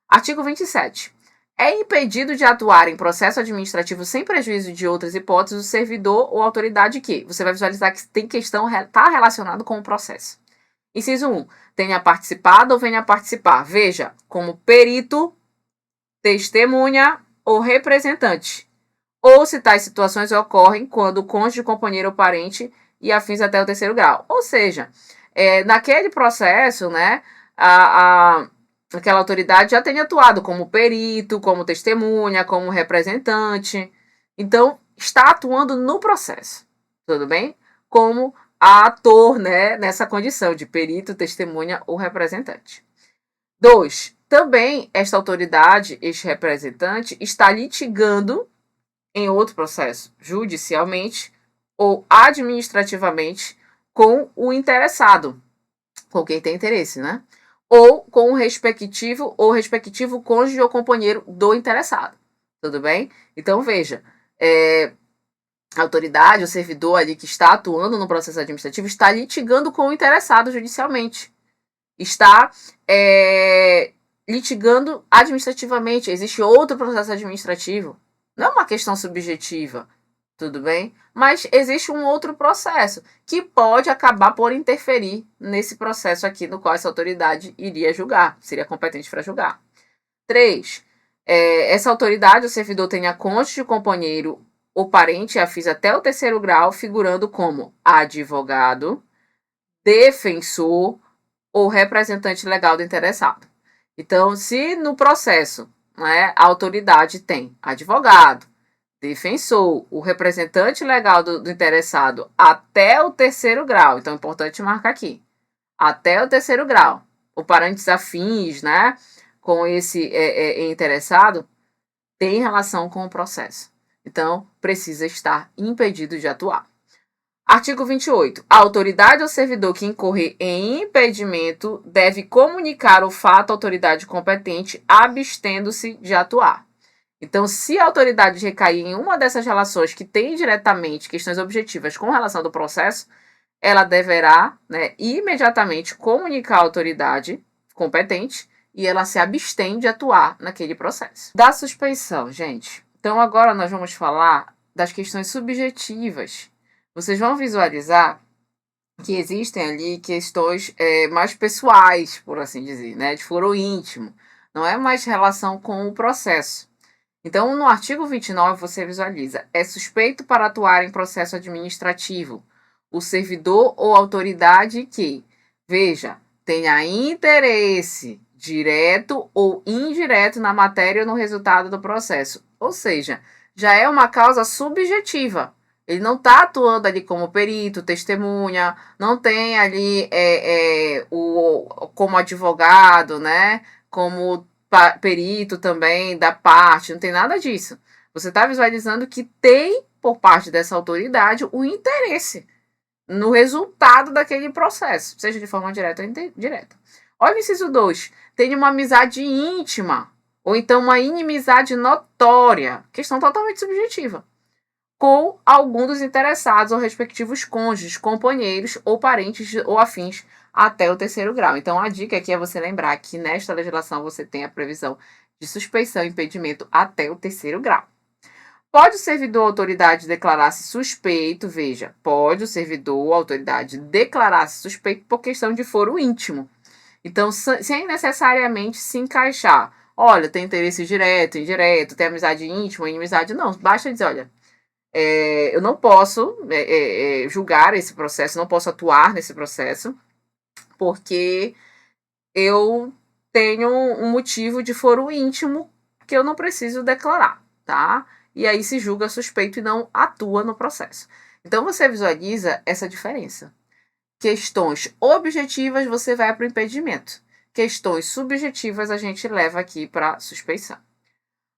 Artigo 27. É impedido de atuar em processo administrativo sem prejuízo de outras hipóteses o servidor ou autoridade que você vai visualizar que tem questão está relacionado com o processo. Inciso 1. Tenha participado ou venha participar. Veja, como perito, testemunha ou representante. Ou se tais situações ocorrem quando o cônjuge, companheiro ou parente e afins até o terceiro grau. Ou seja, naquele processo, né, aquela autoridade já tem atuado como perito, como testemunha, como representante. Então, está atuando no processo, tudo bem? Como ator, né, nessa condição de perito, testemunha ou representante. 2. Também esta autoridade, este representante, está litigando em outro processo, judicialmente ou administrativamente, com o interessado, com quem tem interesse, né? Ou com o respectivo cônjuge ou companheiro do interessado. Tudo bem? Então, veja, a autoridade, o servidor ali que está atuando no processo administrativo está litigando com o interessado judicialmente. Está litigando administrativamente. Existe outro processo administrativo. Não é uma questão subjetiva, tudo bem? Mas existe um outro processo que pode acabar por interferir nesse processo aqui no qual essa autoridade iria julgar, seria competente para julgar. 3. Essa autoridade, o servidor tenha cônjuge, companheiro ou parente afins até o terceiro grau, figurando como advogado, defensor ou representante legal do interessado. Então, se no processo, né, a autoridade tem advogado, defensor, o representante legal do interessado até o terceiro grau, então é importante marcar aqui, até o terceiro grau, o parentes afins, né, com esse interessado, tem relação com o processo. Então, precisa estar impedido de atuar. Artigo 28. A autoridade ou servidor que incorrer em impedimento deve comunicar o fato à autoridade competente, abstendo-se de atuar. Então, se a autoridade recair em uma dessas relações que tem diretamente questões objetivas com relação ao processo, ela deverá, né, imediatamente comunicar à autoridade competente e ela se abstém de atuar naquele processo. Da suspeição, gente. Então, agora nós vamos falar das questões subjetivas. Vocês vão visualizar que existem ali questões mais pessoais, por assim dizer, né, de foro íntimo. Não é mais relação com o processo. Então, no artigo 29, você visualiza: é suspeito para atuar em processo administrativo o servidor ou autoridade que, veja, tenha interesse direto ou indireto na matéria ou no resultado do processo. Ou seja, já é uma causa subjetiva. Ele não está atuando ali como perito, testemunha, não tem ali como advogado, né? Como perito também da parte, não tem nada disso. Você está visualizando que tem, por parte dessa autoridade, o interesse no resultado daquele processo, seja de forma direta ou indireta. Olha o inciso 2. Tem uma amizade íntima, ou então uma inimizade notória, questão totalmente subjetiva, com algum dos interessados ou respectivos cônjuges, companheiros ou parentes ou afins até o terceiro grau. Então, a dica aqui é você lembrar que nesta legislação você tem a previsão de suspeição e impedimento até o terceiro grau. Pode o servidor ou autoridade declarar-se suspeito, veja, pode o servidor ou autoridade declarar-se suspeito por questão de foro íntimo. Então, sem necessariamente se encaixar. Olha, tem interesse direto, indireto, tem amizade íntima, inimizade, não. Basta dizer, olha, eu não posso julgar esse processo, não posso atuar nesse processo, porque eu tenho um motivo de foro íntimo que eu não preciso declarar, tá? E aí se julga suspeito e não atua no processo. Então, você visualiza essa diferença. Questões objetivas, você vai para o impedimento. Questões subjetivas, a gente leva aqui para suspeição.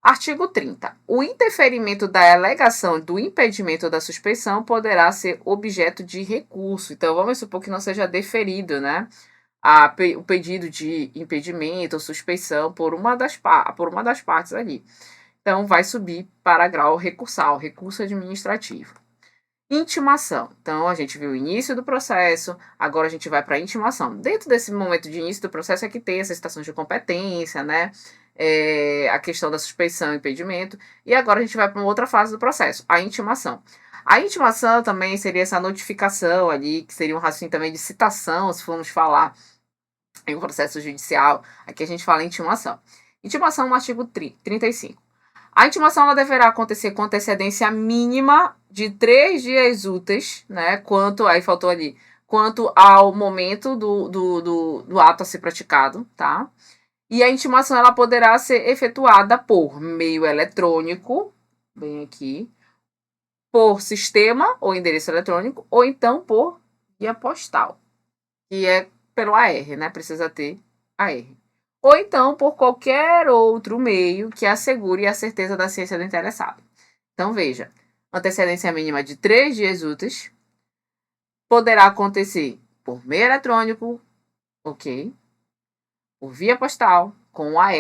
Artigo 30. O interferimento da alegação do impedimento ou da suspeição poderá ser objeto de recurso. Então, vamos supor que não seja deferido, né? O pedido de impedimento ou suspeição por uma das partes ali. Então, vai subir para grau recursal, recurso administrativo. Intimação. Então, a gente viu o início do processo, agora a gente vai para a intimação. Dentro desse momento de início do processo é que tem essas citações de competência, né? a questão da suspeição e impedimento. E agora a gente vai para uma outra fase do processo, a intimação. A intimação também seria essa notificação ali, que seria um raciocínio também de citação, se formos falar em um processo judicial. Aqui a gente fala em intimação. Intimação no artigo 35. A intimação ela deverá acontecer com antecedência mínima de 3 dias úteis, né? Aí faltou ali, quanto ao momento do ato a ser praticado, tá? E a intimação ela poderá ser efetuada por meio eletrônico, bem aqui, por sistema ou endereço eletrônico, ou então por via postal, que é pelo AR, né? Precisa ter AR. Ou então por qualquer outro meio que assegure a certeza da ciência do interessado. Então, veja, antecedência mínima de 3 dias úteis, poderá acontecer por meio eletrônico, ok, por via postal, com AR,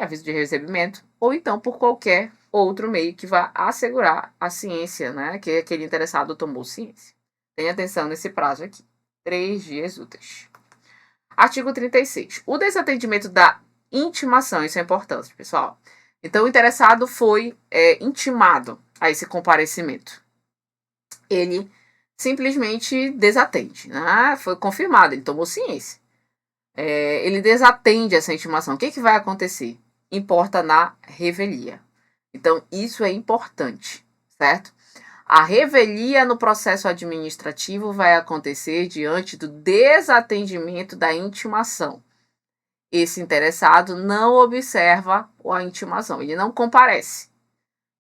aviso de recebimento, ou então por qualquer outro meio que vá assegurar a ciência, né, que aquele interessado tomou ciência. Tenha atenção nesse prazo aqui, 3 dias úteis. Artigo 36. O desatendimento da intimação, isso é importante, pessoal. Então, o interessado foi intimado a esse comparecimento. Ele simplesmente desatende, né? Foi confirmado, ele tomou ciência. Ele desatende essa intimação. O que vai acontecer? Importa na revelia. Então, isso é importante, certo? A revelia no processo administrativo vai acontecer diante do desatendimento da intimação. Esse interessado não observa a intimação, ele não comparece.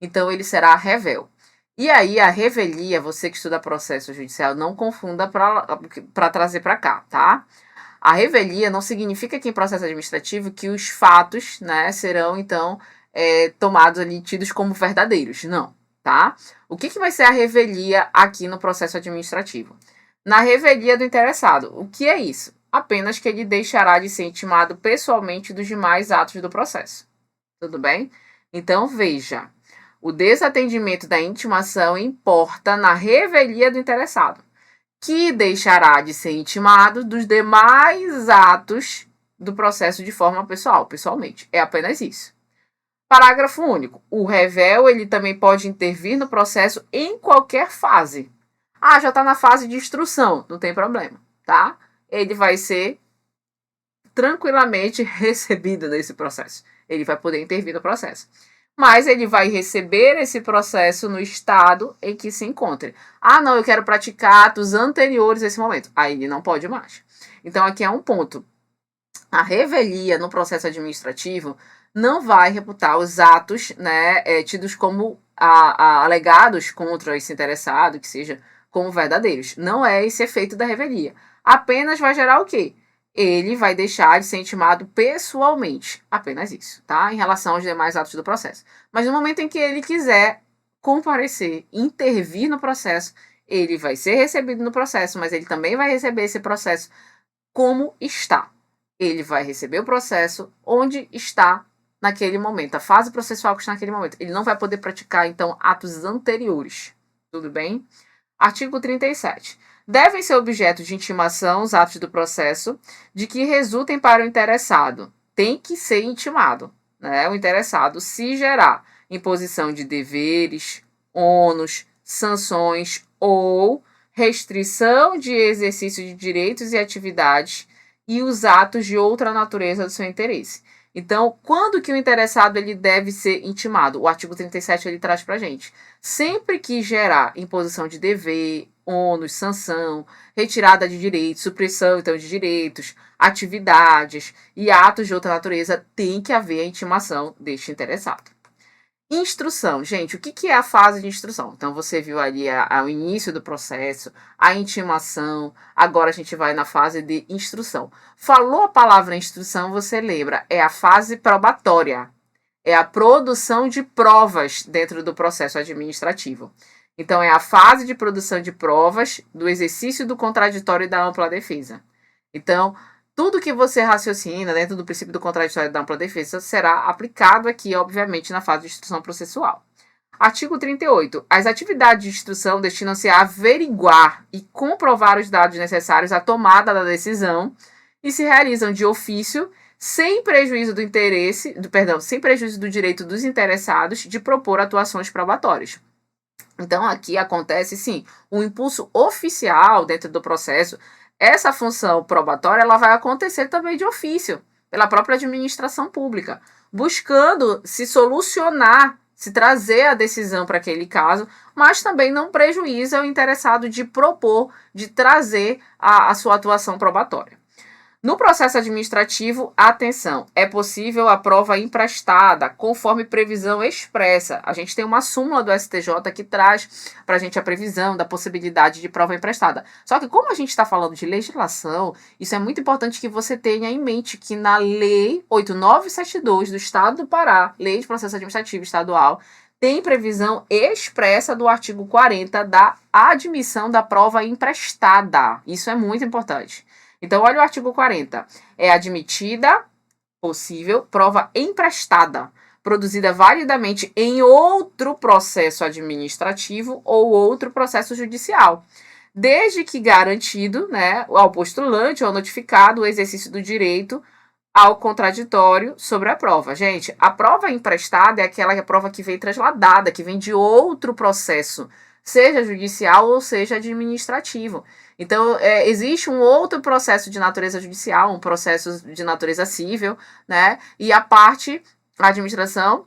Então, ele será revel. E aí, a revelia, você que estuda processo judicial, não confunda para trazer para cá, tá? A revelia não significa que em processo administrativo que os fatos, né, serão, então, tomados ali, tidos como verdadeiros. Não, tá? O que vai ser a revelia aqui no processo administrativo? Na revelia do interessado. O que é isso? Apenas que ele deixará de ser intimado pessoalmente dos demais atos do processo. Tudo bem? Então, veja. O desatendimento da intimação importa na revelia do interessado, que deixará de ser intimado dos demais atos do processo de forma pessoalmente. É apenas isso. Parágrafo único. O revel, ele também pode intervir no processo em qualquer fase. Já está na fase de instrução, não tem problema, tá? Ele vai ser tranquilamente recebido nesse processo. Ele vai poder intervir no processo. Mas ele vai receber esse processo no estado em que se encontre. Não, eu quero praticar atos anteriores a esse momento. Aí ele não pode mais. Então, aqui é um ponto. A revelia no processo administrativo não vai reputar os atos, né, tidos como alegados contra esse interessado, que seja como verdadeiros. Não é esse efeito da revelia. Apenas vai gerar o quê? Ele vai deixar de ser intimado pessoalmente. Apenas isso, tá? Em relação aos demais atos do processo. Mas no momento em que ele quiser comparecer, intervir no processo, ele vai ser recebido no processo, mas ele também vai receber esse processo como está. Ele vai receber o processo onde está naquele momento, a fase processual que está naquele momento. Ele não vai poder praticar, então, atos anteriores. Tudo bem? Artigo 37. Devem ser objeto de intimação os atos do processo de que resultem para o interessado. Tem que ser intimado, né? O interessado, se gerar imposição de deveres, ônus, sanções ou restrição de exercício de direitos e atividades e os atos de outra natureza do seu interesse. Então, quando que o interessado ele deve ser intimado? O artigo 37 ele traz para a gente. Sempre que gerar imposição de dever, ônus, sanção, retirada de direitos, supressão então de direitos, atividades e atos de outra natureza, tem que haver a intimação deste interessado. Instrução, gente, o que é a fase de instrução? Então, você viu ali o início do processo, a intimação, agora a gente vai na fase de instrução. Falou a palavra instrução, você lembra, é a fase probatória, é a produção de provas dentro do processo administrativo. Então, é a fase de produção de provas do exercício do contraditório e da ampla defesa. Então, tudo que você raciocina dentro do princípio do contraditório e da ampla defesa será aplicado aqui, obviamente, na fase de instrução processual. Artigo 38. As atividades de instrução destinam-se a averiguar e comprovar os dados necessários à tomada da decisão e se realizam de ofício, sem prejuízo do interesse, sem prejuízo do direito dos interessados de propor atuações probatórias. Então, aqui acontece, sim, um impulso oficial dentro do processo. Essa função probatória ela vai acontecer também de ofício, pela própria administração pública, buscando se solucionar, se trazer a decisão para aquele caso, mas também não prejuíza o interessado de propor, de trazer a sua atuação probatória. No processo administrativo, atenção, é possível a prova emprestada, conforme previsão expressa. A gente tem uma súmula do STJ que traz para a gente a previsão da possibilidade de prova emprestada. Só que como a gente está falando de legislação, isso é muito importante que você tenha em mente que na Lei 8972 do Estado do Pará, Lei de Processo Administrativo Estadual, tem previsão expressa do artigo 40 da admissão da prova emprestada. Isso é muito importante. Então, olha o artigo 40. É admitida, possível, prova emprestada, produzida validamente em outro processo administrativo ou outro processo judicial, desde que garantido, né, ao postulante ou ao notificado o exercício do direito ao contraditório sobre a prova. Gente, a prova emprestada é aquela prova que vem trasladada, que vem de outro processo, seja judicial ou seja administrativo. Então, existe um outro processo de natureza judicial, um processo de natureza civil, né? E a administração,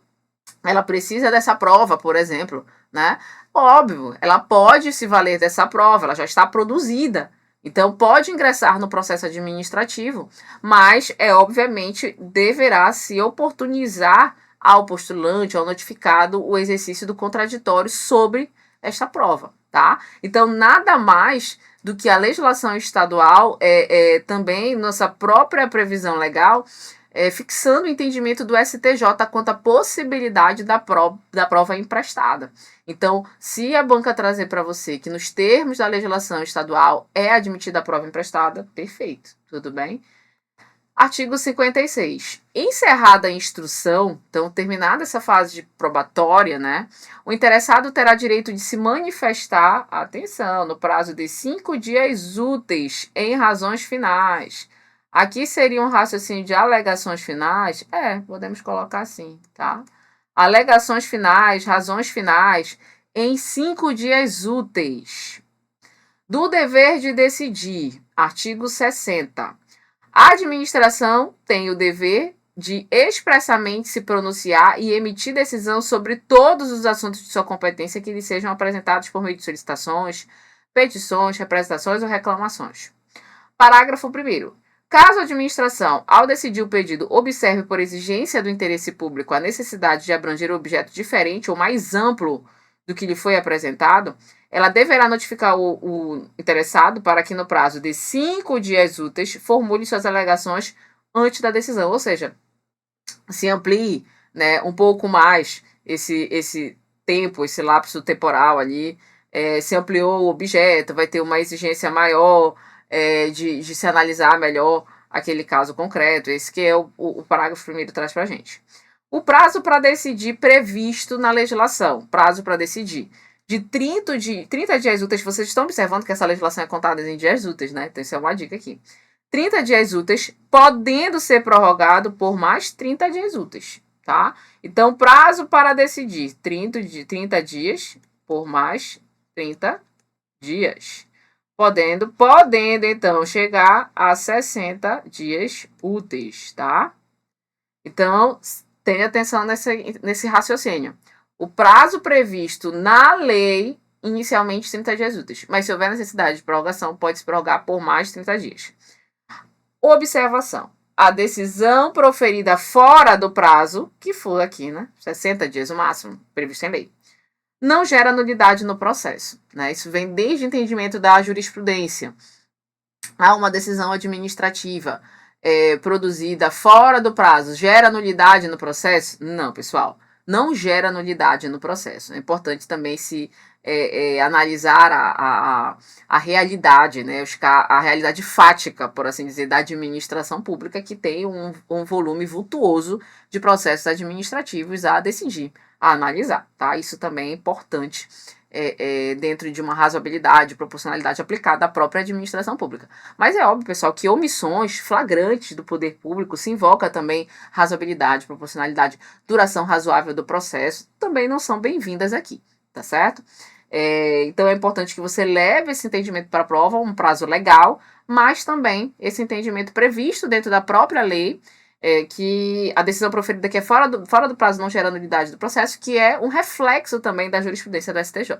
ela precisa dessa prova, por exemplo, né? Óbvio, ela pode se valer dessa prova, ela já está produzida. Então, pode ingressar no processo administrativo, mas, obviamente, deverá se oportunizar ao postulante, ao notificado, o exercício do contraditório sobre esta prova, tá? Então, nada mais do que a legislação estadual, também nossa própria previsão legal, fixando o entendimento do STJ quanto à possibilidade da prova emprestada. Então, se a banca trazer para você que nos termos da legislação estadual é admitida a prova emprestada, perfeito, tudo bem? Artigo 56. Encerrada a instrução, então terminada essa fase de probatória, né, o interessado terá direito de se manifestar, atenção, no prazo de 5 dias úteis em razões finais. Aqui seria um raciocínio de alegações finais? Podemos colocar assim, tá? Alegações finais, razões finais, em 5 dias úteis. Do dever de decidir, artigo 60. A administração tem o dever de expressamente se pronunciar e emitir decisão sobre todos os assuntos de sua competência que lhe sejam apresentados por meio de solicitações, petições, representações ou reclamações. Parágrafo 1º. Caso a administração, ao decidir o pedido, observe por exigência do interesse público a necessidade de abranger um objeto diferente ou mais amplo do que lhe foi apresentado, ela deverá notificar o interessado para que, no prazo de 5 dias úteis, formule suas alegações antes da decisão. Ou seja, se amplie, né, um pouco mais esse tempo, esse lapso temporal ali, se ampliou o objeto, vai ter uma exigência maior de se analisar melhor aquele caso concreto. Esse que é o parágrafo 1º traz para a gente. O prazo para decidir previsto na legislação, prazo para decidir. De 30 dias úteis, vocês estão observando que essa legislação é contada em dias úteis, né? Então, isso é uma dica aqui. 30 dias úteis, podendo ser prorrogado por mais 30 dias úteis, tá? Então, prazo para decidir, 30 dias por mais 30 dias. Podendo, então, chegar a 60 dias úteis, tá? Então, tenha atenção nesse raciocínio. O prazo previsto na lei, inicialmente 30 dias úteis, mas se houver necessidade de prorrogação, pode se prorrogar por mais 30 dias. Observação. A decisão proferida fora do prazo, que for aqui, né, 60 dias o máximo, previsto em lei, não gera nulidade no processo, né? Isso vem desde o entendimento da jurisprudência. Há uma decisão administrativa produzida fora do prazo, gera nulidade no processo? Não, pessoal. Não gera nulidade no processo. É importante também se analisar a realidade, né? A realidade fática, por assim dizer, da administração pública, que tem um volume vultuoso de processos administrativos a decidir, a analisar, tá? Isso também é importante dentro de uma razoabilidade, proporcionalidade aplicada à própria administração pública. Mas é óbvio, pessoal, que omissões flagrantes do poder público se invoca também razoabilidade, proporcionalidade, duração razoável do processo, também não são bem-vindas aqui, tá certo? Então é importante que você leve esse entendimento para a prova, um prazo legal, mas também esse entendimento previsto dentro da própria lei, que a decisão proferida que é fora do prazo não gera nulidade do processo, que é um reflexo também da jurisprudência do STJ.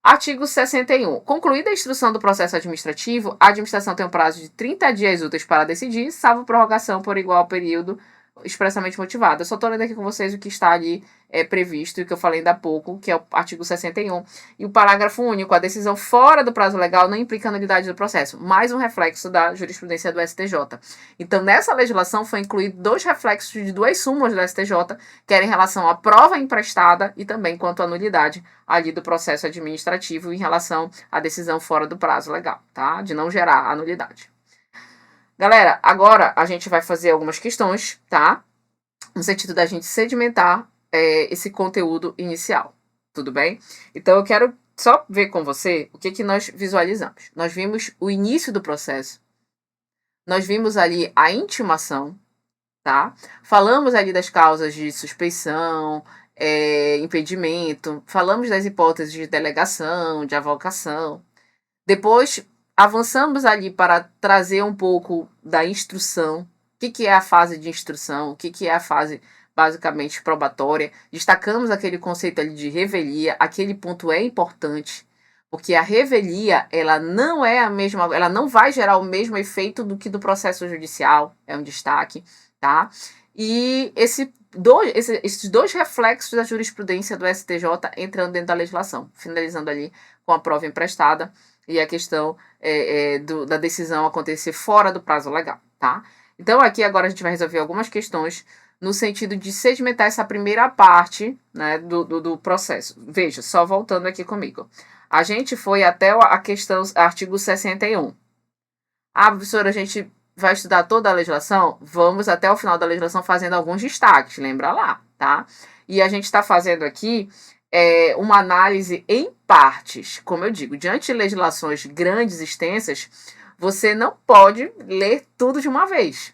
Artigo 61. Concluída a instrução do processo administrativo, a administração tem um prazo de 30 dias úteis para decidir, salvo prorrogação por igual período expressamente motivada. Eu só estou lendo aqui com vocês o que está ali previsto e que eu falei ainda há pouco, que é o artigo 61. E o parágrafo único, a decisão fora do prazo legal não implica a nulidade do processo, mais um reflexo da jurisprudência do STJ. Então, nessa legislação foi incluído 2 reflexos de 2 súmulas do STJ, que era em relação à prova emprestada e também quanto à nulidade ali do processo administrativo em relação à decisão fora do prazo legal, tá? De não gerar a nulidade. Galera, agora a gente vai fazer algumas questões, tá? No sentido da gente sedimentar esse conteúdo inicial, tudo bem? Então, eu quero só ver com você o que nós visualizamos. Nós vimos o início do processo, nós vimos ali a intimação, tá? Falamos ali das causas de suspeição, impedimento, falamos das hipóteses de delegação, de avocação. Depois, avançamos ali para trazer um pouco da instrução. O que é a fase de instrução? O que é a fase, basicamente, probatória? Destacamos aquele conceito ali de revelia. Aquele ponto é importante, porque a revelia, ela não é a mesma, ela não vai gerar o mesmo efeito do que do processo judicial. É um destaque, tá? E esses 2 reflexos da jurisprudência do STJ entrando dentro da legislação, finalizando ali com a prova emprestada e a questão da decisão acontecer fora do prazo legal, tá? Então, aqui agora a gente vai resolver algumas questões no sentido de sedimentar essa primeira parte, né, do processo. Veja, só voltando aqui comigo. A gente foi até a questão, artigo 61. Ah, professora, a gente vai estudar toda a legislação? Vamos até o final da legislação fazendo alguns destaques, lembra lá, tá? E a gente está fazendo aqui uma análise em partes. Como eu digo, diante de legislações grandes, extensas, você não pode ler tudo de uma vez.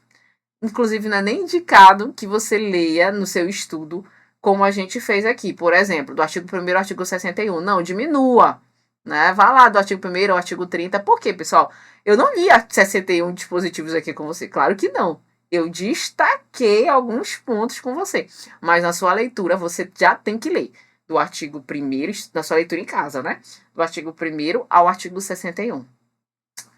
Inclusive, não é nem indicado que você leia no seu estudo, como a gente fez aqui. Por exemplo, do artigo 1º ao artigo 61. Não, diminua. Né? Vá lá do artigo 1º ao artigo 30. Por quê, pessoal? Eu não li a 61 dispositivos aqui com você. Claro que não. Eu destaquei alguns pontos com você. Mas na sua leitura, você já tem que ler. Do artigo 1º, na sua leitura em casa, né? Do artigo 1º ao artigo 61.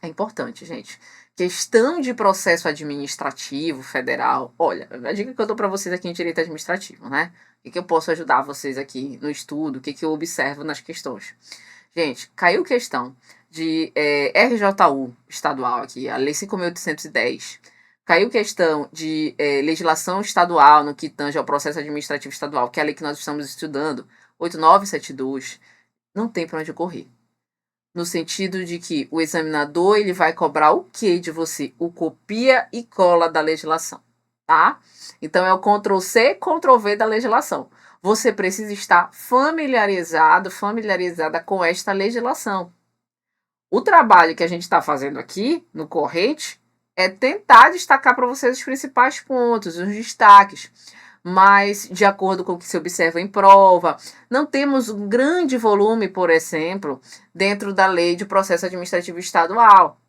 É importante, gente. Questão de processo administrativo federal. Olha, a dica que eu dou para vocês aqui em direito administrativo, né? O que eu posso ajudar vocês aqui no estudo? O que eu observo nas questões? Gente, caiu questão de RJU estadual aqui, a Lei 5.810. Caiu questão de legislação estadual no que tange ao processo administrativo estadual, que é a lei que nós estamos estudando, 8972. Não tem para onde correr. No sentido de que o examinador ele vai cobrar o que de você? O copia e cola da legislação, tá? Então, é o Ctrl+C, Ctrl+V da legislação. Você precisa estar familiarizada com esta legislação. O trabalho que a gente está fazendo aqui, no corrente, é tentar destacar para vocês os principais pontos, os destaques. Mas, de acordo com o que se observa em prova, não temos um grande volume, por exemplo, dentro da Lei de Processo Administrativo Estadual,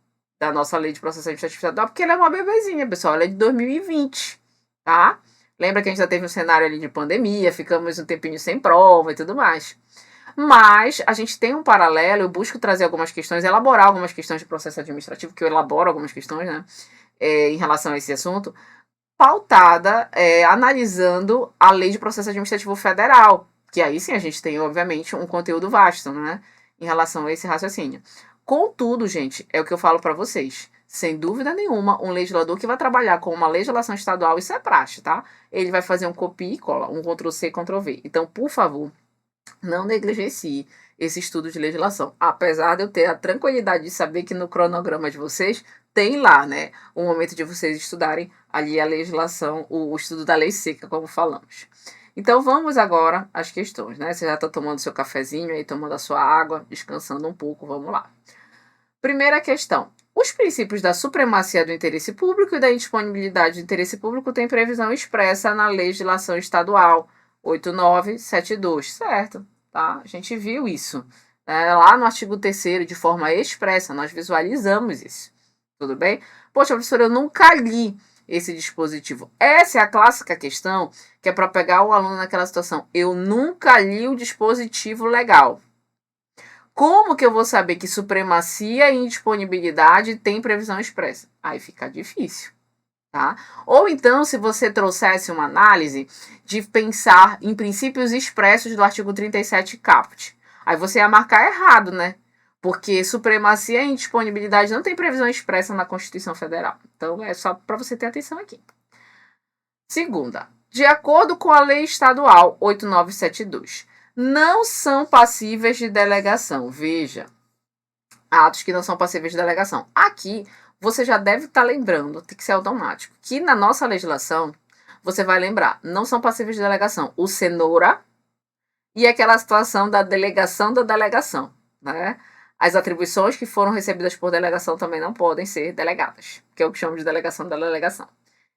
da nossa Lei de Processo Administrativo Estadual, porque ela é uma bebezinha, pessoal, ela é de 2020, tá? Lembra que a gente já teve um cenário ali de pandemia, ficamos um tempinho sem prova e tudo mais. Mas a gente tem um paralelo, eu busco trazer algumas questões, elaborar algumas questões de processo administrativo, que eu elaboro algumas questões, né, em relação a esse assunto, pautada, analisando a Lei de Processo Administrativo Federal, que aí sim a gente tem, obviamente, um conteúdo vasto, né, em relação a esse raciocínio. Contudo, gente, é o que eu falo para vocês, sem dúvida nenhuma, um legislador que vai trabalhar com uma legislação estadual, isso é praxe, tá? Ele vai fazer um copia e cola, um Ctrl+C, Ctrl+V. Então, por favor, não negligencie esse estudo de legislação. Apesar de eu ter a tranquilidade de saber que no cronograma de vocês tem lá, né, o momento de vocês estudarem ali a legislação, o estudo da lei seca, como falamos. Então, vamos agora às questões, né? Você já está tomando seu cafezinho aí, tomando a sua água, descansando um pouco, vamos lá. Primeira questão. Os princípios da supremacia do interesse público e da indisponibilidade do interesse público têm previsão expressa na legislação estadual 8972, certo? Tá? A gente viu isso. Lá no artigo 3º, de forma expressa, nós visualizamos isso. Tudo bem? Poxa, professora, eu nunca li esse dispositivo. Essa é a clássica questão que é para pegar o aluno naquela situação. Eu nunca li o dispositivo legal. Como que eu vou saber que supremacia e indisponibilidade tem previsão expressa? Aí fica difícil, tá? Ou então, se você trouxesse uma análise de pensar em princípios expressos do artigo 37 caput, aí você ia marcar errado, né? Porque supremacia e indisponibilidade não tem previsão expressa na Constituição Federal. Então, é só para você ter atenção aqui. Segunda, de acordo com a Lei Estadual 8972, não são passíveis de delegação. Veja, atos que não são passíveis de delegação. Aqui, você já deve estar lembrando, tem que ser automático, que na nossa legislação, você vai lembrar, não são passíveis de delegação o cenoura e aquela situação da delegação, né? As atribuições que foram recebidas por delegação também não podem ser delegadas, que é o que chamamos de delegação da delegação.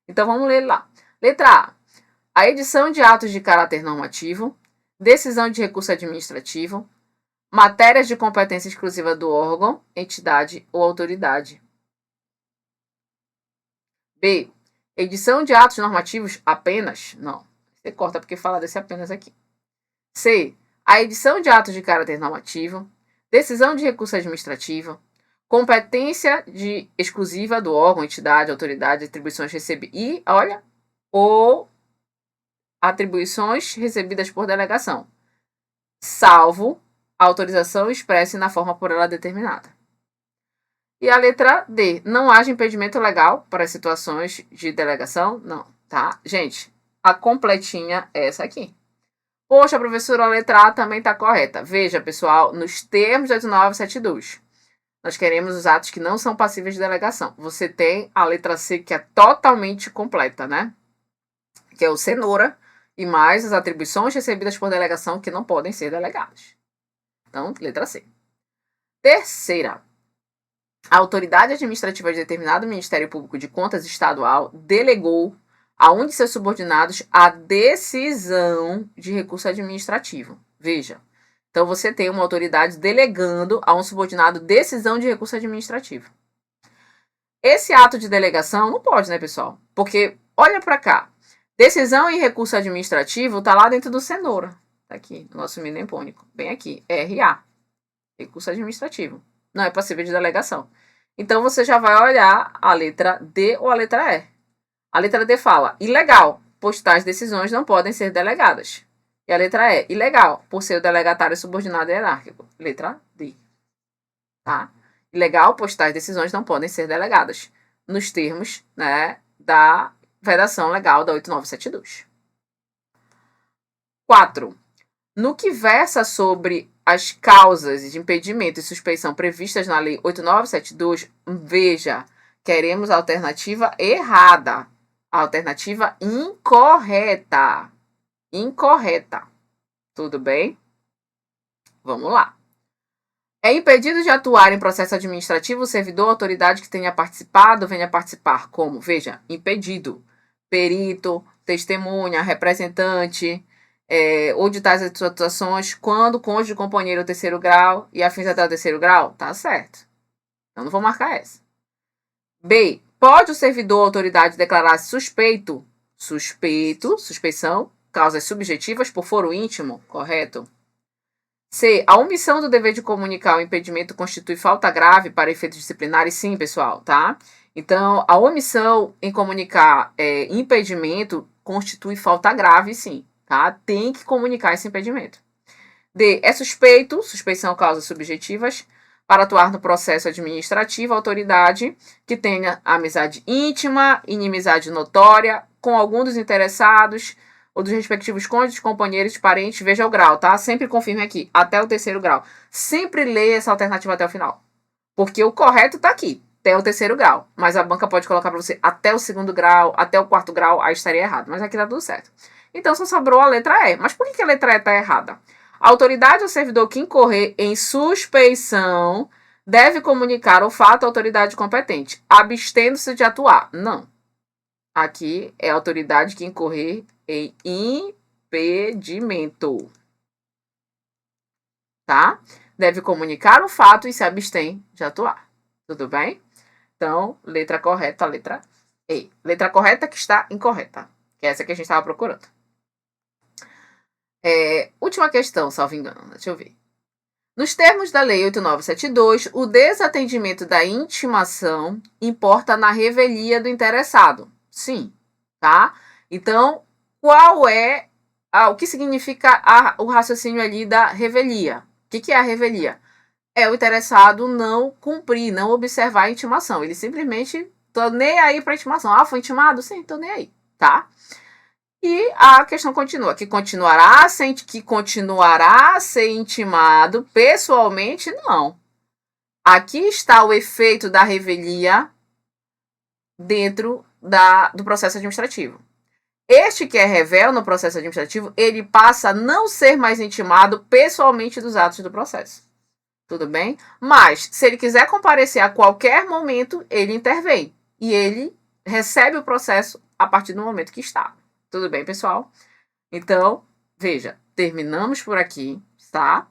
Então, vamos ler lá. Letra A. A edição de atos de caráter normativo, decisão de recurso administrativo, matérias de competência exclusiva do órgão, entidade ou autoridade. B. Edição de atos normativos apenas? Não. Você corta porque fala desse apenas aqui. C. A edição de atos de caráter normativo, decisão de recurso administrativo, competência exclusiva do órgão, entidade, autoridade, atribuições recebidas. E, olha, ou atribuições recebidas por delegação, salvo autorização expressa na forma por ela determinada. E a letra D, não haja impedimento legal para situações de delegação? Não, tá? Gente, a completinha é essa aqui. Poxa, professora, a letra A também está correta. Veja, pessoal, nos termos da 8972, nós queremos os atos que não são passíveis de delegação. Você tem a letra C, que é totalmente completa, né? Que é o cenoura, e mais as atribuições recebidas por delegação que não podem ser delegadas. Então, letra C. Terceira. A autoridade administrativa de determinado Ministério Público de Contas estadual delegou a um de seus subordinados a decisão de recurso administrativo. Veja. Então, você tem uma autoridade delegando a um subordinado decisão de recurso administrativo. Esse ato de delegação não pode, né, pessoal? Porque, olha para cá. Decisão em recurso administrativo está lá dentro do cenoura. Está aqui, no nosso mnemônico. Bem aqui, RA. Recurso administrativo. Não é passível de delegação. Então, você já vai olhar a letra D ou a letra E. A letra D fala, ilegal, pois tais decisões não podem ser delegadas. E a letra E, ilegal, por ser o delegatário subordinado hierárquico. Letra D. Tá? Ilegal, pois tais decisões não podem ser delegadas. Nos termos, né, da vedação legal da 8972. 4. No que versa sobre as causas de impedimento e suspeição previstas na Lei 8972, veja, queremos a alternativa errada. A alternativa incorreta. Incorreta. Tudo bem? Vamos lá. É impedido de atuar em processo administrativo o servidor ou autoridade que tenha participado, venha participar como, veja, impedido, perito, testemunha, representante, ou de tais situações, quando cônjuge, companheiro ou terceiro grau e afins até o terceiro grau, tá certo. Então, não vou marcar essa. B. Pode o servidor ou autoridade declarar-se suspeito, suspeição, causas subjetivas por foro íntimo, correto? C. A omissão do dever de comunicar o impedimento constitui falta grave para efeitos disciplinares? Sim, pessoal, tá? Então, a omissão em comunicar impedimento constitui falta grave, sim, tá? Tem que comunicar esse impedimento. D. É suspeito, suspeição causas subjetivas, para atuar no processo administrativo, a autoridade que tenha amizade íntima, inimizade notória, com algum dos interessados, ou dos respectivos cônjuges, companheiros, parentes, veja o grau, tá? Sempre confirme aqui, até o terceiro grau. Sempre leia essa alternativa até o final. Porque o correto tá aqui, até o terceiro grau. Mas a banca pode colocar para você até o segundo grau, até o quarto grau, aí estaria errado. Mas aqui tá tudo certo. Então só sobrou a letra E. Mas por que a letra E está errada? A autoridade ou servidor que incorrer em suspeição deve comunicar o fato à autoridade competente, abstendo-se de atuar. Não. Aqui é a autoridade que incorrer em impedimento. Tá? Deve comunicar o fato e se abstém de atuar. Tudo bem? Então, letra correta, letra E. Letra correta que está incorreta. Que é essa que a gente estava procurando. Última questão, salvo engano. Deixa eu ver. Nos termos da Lei 8972, o desatendimento da intimação importa na revelia do interessado. Sim, tá? Então, qual é o que significa o raciocínio ali da revelia? O que é a revelia? É o interessado não cumprir, não observar a intimação. Ele simplesmente, tô nem aí para a intimação. Ah, foi intimado? Sim, tô nem aí, tá? E a questão continua, que continuará a ser intimado pessoalmente? Não. Aqui está o efeito da revelia dentro do processo administrativo. Este que é revel no processo administrativo, ele passa a não ser mais intimado pessoalmente dos atos do processo. Tudo bem? Mas, se ele quiser comparecer a qualquer momento, ele intervém. E ele recebe o processo a partir do momento que está. Tudo bem, pessoal? Então, veja, terminamos por aqui, tá?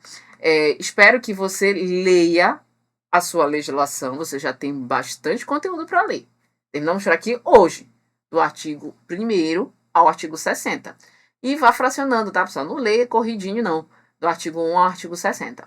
Espero que você leia a sua legislação. Você já tem bastante conteúdo para ler. Terminamos por aqui hoje, do artigo 1º ao artigo 60. E vá fracionando, tá, pessoal? Não leia corridinho, não. Do artigo 1 ao artigo 60.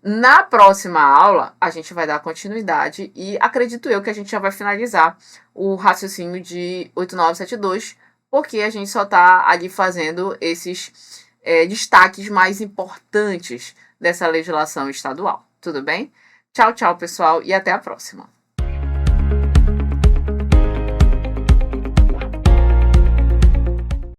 Na próxima aula, a gente vai dar continuidade e acredito eu que a gente já vai finalizar o raciocínio de 8972, porque a gente só está ali fazendo esses destaques mais importantes dessa legislação estadual. Tudo bem? Tchau, tchau, pessoal, e até a próxima.